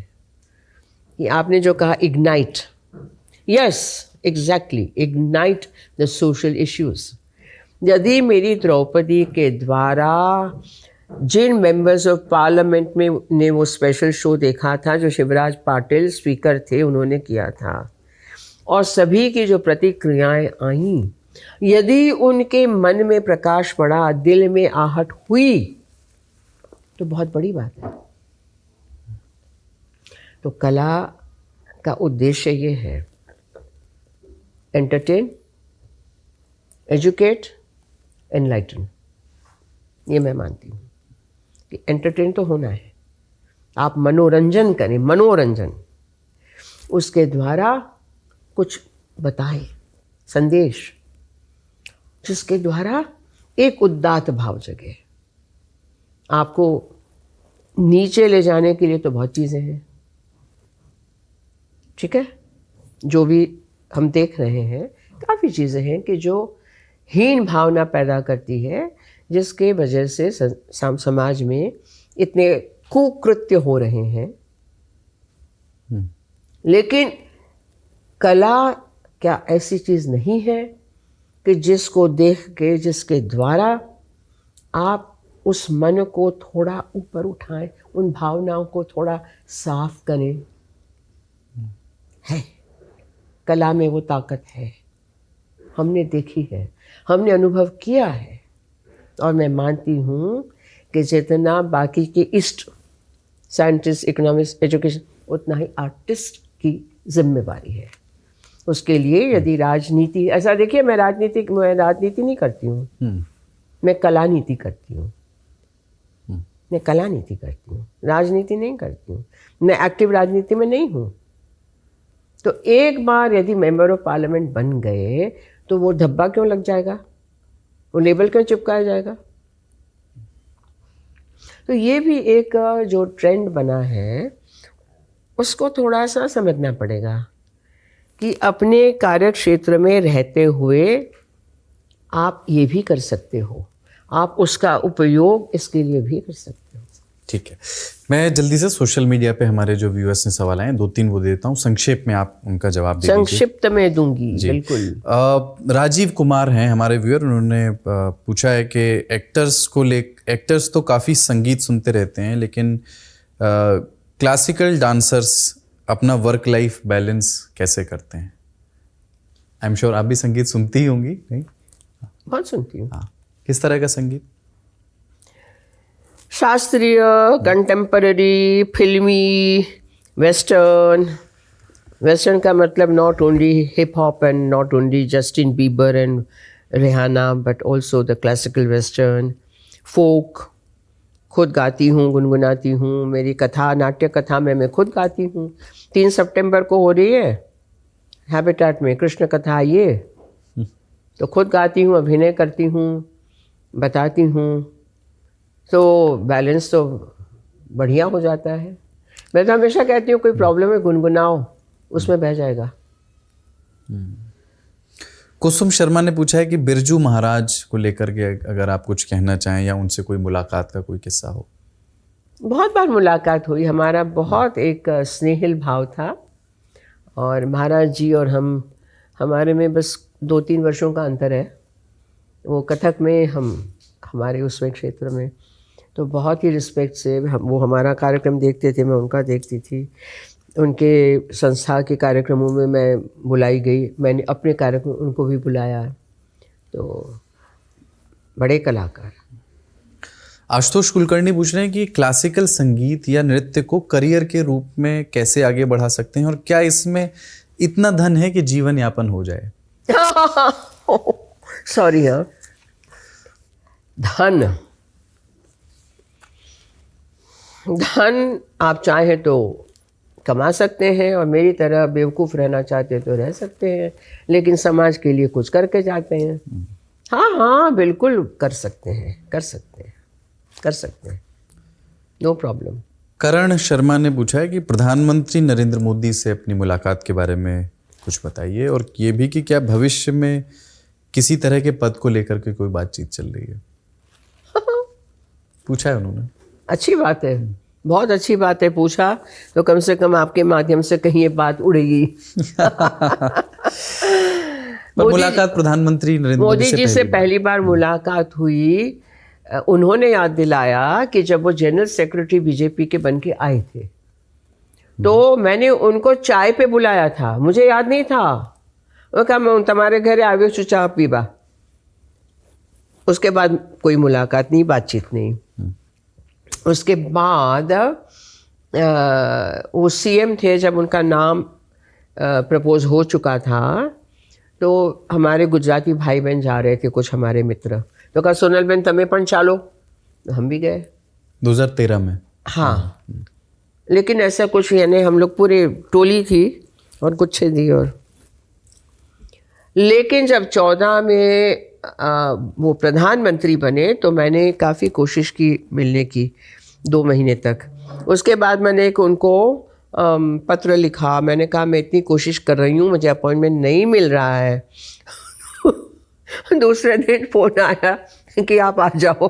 S1: कि आपने जो कहा ignite, yes exactly, ignite the social issues. यदि मेरी द्रौपदी के द्वारा जिन मेंबर्स ऑफ पार्लियामेंट में ने वो स्पेशल शो देखा था जो शिवराज पाटिल स्पीकर थे उन्होंने किया था, और सभी की जो प्रतिक्रियाएं आईं, यदि उनके मन में प्रकाश पड़ा, दिल में आहट हुई, तो बहुत बड़ी बात है। तो कला का उद्देश्य ये है, एंटरटेन, एजुकेट, एनलाइटन। ये मैं मानती हूँ कि एंटरटेन तो होना है, आप मनोरंजन करें, मनोरंजन, उसके द्वारा कुछ बताएं, संदेश, जिसके द्वारा एक उदात्त भाव जगे। आपको नीचे ले जाने के लिए तो बहुत चीज़ें हैं, ठीक है, जो भी हम देख रहे हैं, काफ़ी चीज़ें हैं कि जो हीन भावना पैदा करती है, जिसके वजह से समाज में इतने कुकृत्य हो रहे हैं। लेकिन कला क्या ऐसी चीज़ नहीं है कि जिसको देख के, जिसके द्वारा आप उस मन को थोड़ा ऊपर उठाएं, उन भावनाओं को थोड़ा साफ करें? है, कला में वो ताकत है, हमने देखी है, हमने अनुभव किया है, और मैं मानती हूँ कि जितना बाकी के ईस्ट साइंटिस्ट, इकोनॉमिस्ट, एजुकेशन, उतना ही आर्टिस्ट की जिम्मेवारी है। उसके लिए यदि राजनीति, ऐसा देखिए, मैं राजनीति नहीं करती हूँ, मैं कला नीति करती हूँ, मैं कला नीति करती हूँ, राजनीति नहीं करती हूँ, मैं एक्टिव राजनीति में नहीं हूँ। तो एक बार यदि मेंबर ऑफ पार्लियामेंट बन गए तो वो धब्बा क्यों लग जाएगा, वो लेबल क्यों चिपकाया जाएगा? तो ये भी एक जो ट्रेंड बना है उसको थोड़ा सा समझना पड़ेगा कि अपने कार्य क्षेत्र में रहते हुए आप ये भी कर सकते हो, आप उसका उपयोग इसके लिए भी कर सकते हो।
S2: ठीक है, मैं जल्दी से सोशल मीडिया पे हमारे जो व्यूअर्स ने सवाल आए, 2-3 वो देता हूँ, संक्षेप में आप उनका जवाब दे दीजिए।
S1: संक्षिप्त में दूंगी, बिल्कुल।
S2: राजीव कुमार हैं हमारे व्यूअर, उन्होंने पूछा है कि एक्टर्स तो काफ़ी संगीत सुनते रहते हैं, लेकिन क्लासिकल डांसर्स अपना वर्क लाइफ बैलेंस कैसे करते हैं? आई एम श्योर आप भी संगीत सुनती ही होंगी, नहीं?
S1: बहुत सुनती हूँ।
S2: हाँ, किस तरह का संगीत?
S1: शास्त्रीय, कंटेम्पररी, फिल्मी, वेस्टर्न। वेस्टर्न का मतलब not only hip hop and not only Justin Bieber and Rihanna, but also the classical western, folk. खुद गाती हूँ, गुनगुनाती हूँ, मेरी कथा, नाट्य कथा में मैं खुद गाती हूँ। 3 सितंबर को हो रही है हैबिटेट में कृष्ण कथा, ये तो खुद गाती हूँ, अभिनय करती हूँ, बताती हूँ, तो बैलेंस तो बढ़िया हो जाता है। मैं तो हमेशा कहती हूँ कोई प्रॉब्लम है, गुनगुनाओ, उसमें बह जाएगा।
S2: कुसुम शर्मा ने पूछा है कि बिरजू महाराज को लेकर के अगर आप कुछ कहना चाहें या उनसे कोई मुलाकात का कोई किस्सा हो।
S1: बहुत बार मुलाकात हुई, हमारा बहुत एक स्नेहिल भाव था, और महाराज जी और हमारे में बस 2-3 वर्षों का अंतर है। वो कथक में, हमारे उसमें क्षेत्र में, तो बहुत ही रिस्पेक्ट से वो हमारा कार्यक्रम देखते थे, मैं उनका देखती थी। उनके संस्था के कार्यक्रमों में मैं बुलाई गई, मैंने अपने कार्यक्रम उनको भी बुलाया, तो बड़े कलाकार।
S2: आशुतोष कुलकर्णी पूछ रहे हैं कि क्लासिकल संगीत या नृत्य को करियर के रूप में कैसे आगे बढ़ा सकते हैं, और क्या इसमें इतना धन है कि जीवन यापन हो जाए?
S1: सॉरी, हाँ, धन आप चाहें तो कमा सकते हैं, और मेरी तरह बेवकूफ़ रहना चाहते तो रह सकते हैं, लेकिन समाज के लिए कुछ करके जाते हैं। हाँ, बिल्कुल कर सकते हैं, नो प्रॉब्लम।
S2: करण शर्मा ने पूछा है कि प्रधानमंत्री नरेंद्र मोदी से अपनी मुलाकात के बारे में कुछ बताइए, और ये भी कि क्या भविष्य में किसी तरह के पद को लेकर के कोई बातचीत चल रही है? पूछा है उन्होंने।
S1: अच्छी बात है, बहुत अच्छी बात है, पूछा तो कम से कम आपके माध्यम से कहीं ये बात उड़ेगी।
S2: मुलाकात प्रधानमंत्री नरेंद्र
S1: मोदी जी से पहली बार मुलाकात हुई उन्होंने याद दिलाया कि जब वो जनरल सेक्रेटरी बीजेपी के बन के आए थे तो मैंने उनको चाय पे बुलाया था, मुझे याद नहीं था। वो कहा मैं तुम्हारे घर आवे छु चाय पीबा। उसके बाद कोई मुलाकात नहीं, बातचीत नहीं। उसके बाद वो सीएम थे, जब उनका नाम प्रपोज हो चुका था तो हमारे गुजराती भाई बहन जा रहे थे, कुछ हमारे मित्र, तो कहा सोनल बेन तमें पण चालो, तो हम भी गए
S2: 2013 में।
S1: हाँ, लेकिन ऐसा कुछ, यानी हम लोग पूरी टोली थी और कुछ थी। और लेकिन जब 14 में वो प्रधानमंत्री बने तो मैंने काफ़ी कोशिश की मिलने की 2 महीने तक। उसके बाद मैंने एक उनको पत्र लिखा, मैंने कहा मैं इतनी कोशिश कर रही हूँ, मुझे अपॉइंटमेंट नहीं मिल रहा है। दूसरे दिन फ़ोन आया कि आप आ जाओ।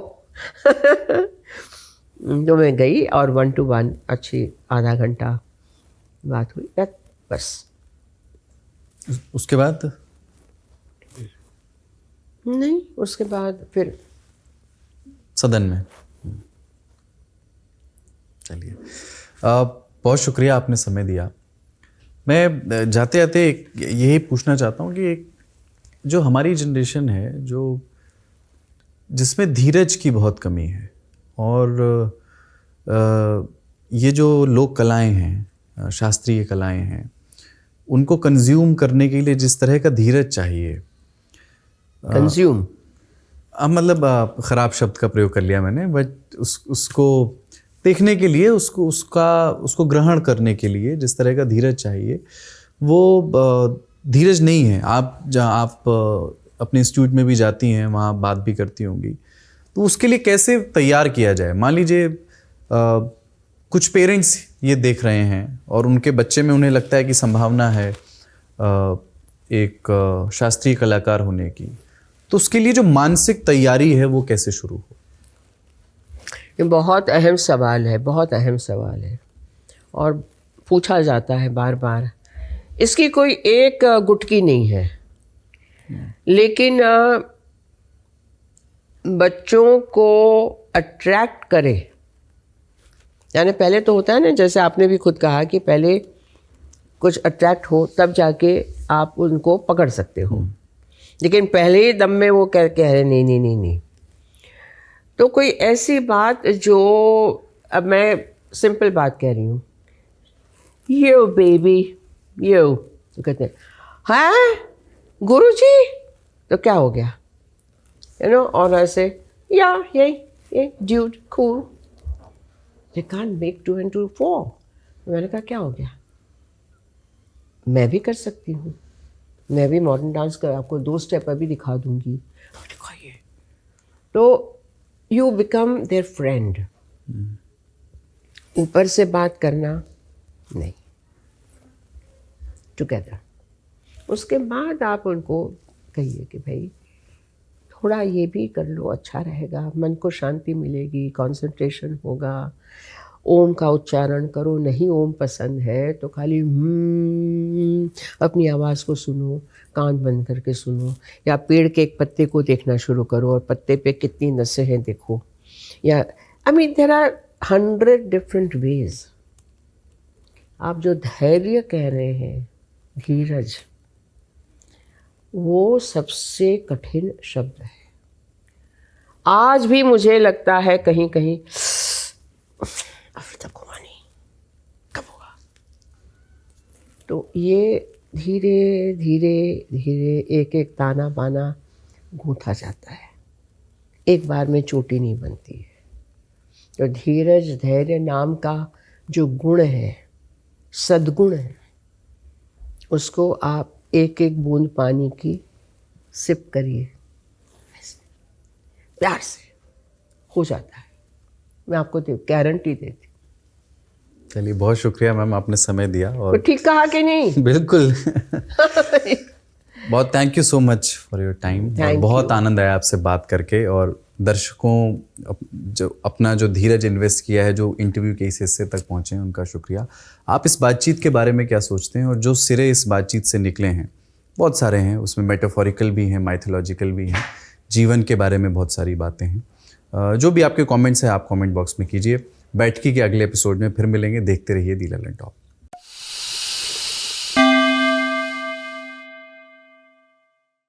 S1: तो मैं गई और 1 to 1 अच्छी आधा घंटा बात हुई, बस।
S2: उसके बाद
S1: नहीं, उसके बाद फिर
S2: सदन में। चलिए, बहुत शुक्रिया, आपने समय दिया। मैं जाते जाते यही पूछना चाहता हूँ कि एक जो हमारी जनरेशन है, जो जिसमें धीरज की बहुत कमी है, और ये जो लोक कलाएं हैं, शास्त्रीय कलाएं हैं, उनको कंज्यूम करने के लिए जिस तरह का धीरज चाहिए,
S1: कंज्यूम
S2: मतलब ख़राब शब्द का प्रयोग कर लिया मैंने, बट उसको देखने के लिए, उसको ग्रहण करने के लिए जिस तरह का धीरज चाहिए, वो धीरज नहीं है। आप अपने इंस्टीट्यूट में भी जाती हैं, वहाँ बात भी करती होंगी, तो उसके लिए कैसे तैयार किया जाए? मान लीजिए कुछ पेरेंट्स ये देख रहे हैं और उनके बच्चे में उन्हें लगता है कि संभावना है एक शास्त्रीय कलाकार होने की, तो उसके लिए जो मानसिक तैयारी है वो कैसे शुरू हो?
S1: ये बहुत अहम सवाल है, बहुत अहम सवाल है, और पूछा जाता है बार बार। इसकी कोई एक गुटकी नहीं है, लेकिन बच्चों को अट्रैक्ट करे, यानी पहले तो होता है ना, जैसे आपने भी खुद कहा कि पहले कुछ अट्रैक्ट हो तब जाके आप उनको पकड़ सकते हो, लेकिन पहले ही दम में वो कह रहे नहीं नहीं नहीं नहीं। तो कोई ऐसी बात जो, अब मैं सिंपल बात कह रही हूँ, यो बेबी यो, तो कहते हैं हाँ गुरुजी, तो क्या हो गया, और ऐसे या ये dude cool, they can't make 2 and 2 4। मैंने कहा क्या हो गया, मैं भी कर सकती हूँ, मैं भी मॉडर्न डांस कर आपको 2 स्टेप अभी दिखा दूंगी, दिखाइए। तो यू बिकम देयर फ्रेंड। ऊपर से बात करना नहीं, टुगेदर। उसके बाद आप उनको कहिए कि भाई थोड़ा ये भी कर लो, अच्छा रहेगा, मन को शांति मिलेगी, कंसंट्रेशन होगा, ओम का उच्चारण करो, नहीं ओम पसंद है तो खाली अपनी आवाज़ को सुनो, कान बंद करके सुनो, या पेड़ के एक पत्ते को देखना शुरू करो और पत्ते पे कितनी नसें हैं देखो, या देयर आर 100 डिफरेंट वेज। आप जो धैर्य कह रहे हैं, धीरज, वो सबसे कठिन शब्द है। आज भी मुझे लगता है कहीं कहीं अभी तक हुआ नहीं, कब होगा। तो ये धीरे धीरे धीरे एक एक ताना बाना गूंथा जाता है, एक बार में चोटी नहीं बनती है। तो धीरज धैर्य नाम का जो गुण है, सद्गुण है, उसको आप एक एक बूंद पानी की सिप करिए, प्यार से हो जाता है, मैं आपको गारंटी देती।
S2: चलिए, बहुत शुक्रिया मैम, आपने समय दिया। और
S1: ठीक कहा कि नहीं?
S2: बिल्कुल। बहुत thank you so much for your time. बहुत आनंद आया आपसे बात करके, और दर्शकों जो अपना जो धीरज इन्वेस्ट किया है, जो इंटरव्यू के इस हिस्से तक पहुँचे हैं, उनका शुक्रिया। आप इस बातचीत के बारे में क्या सोचते हैं, और जो सिरे इस बातचीत से निकले हैं बहुत सारे हैं, उसमें मेटाफोरिकल भी हैं, माइथोलॉजिकल भी हैं, जीवन के बारे में बहुत सारी बातें हैं। जो भी आपके कमेंट्स हैं आप कमेंट बॉक्स में कीजिए। बैठकी के अगले एपिसोड में फिर मिलेंगे। देखते रहिए दी ललन टॉप।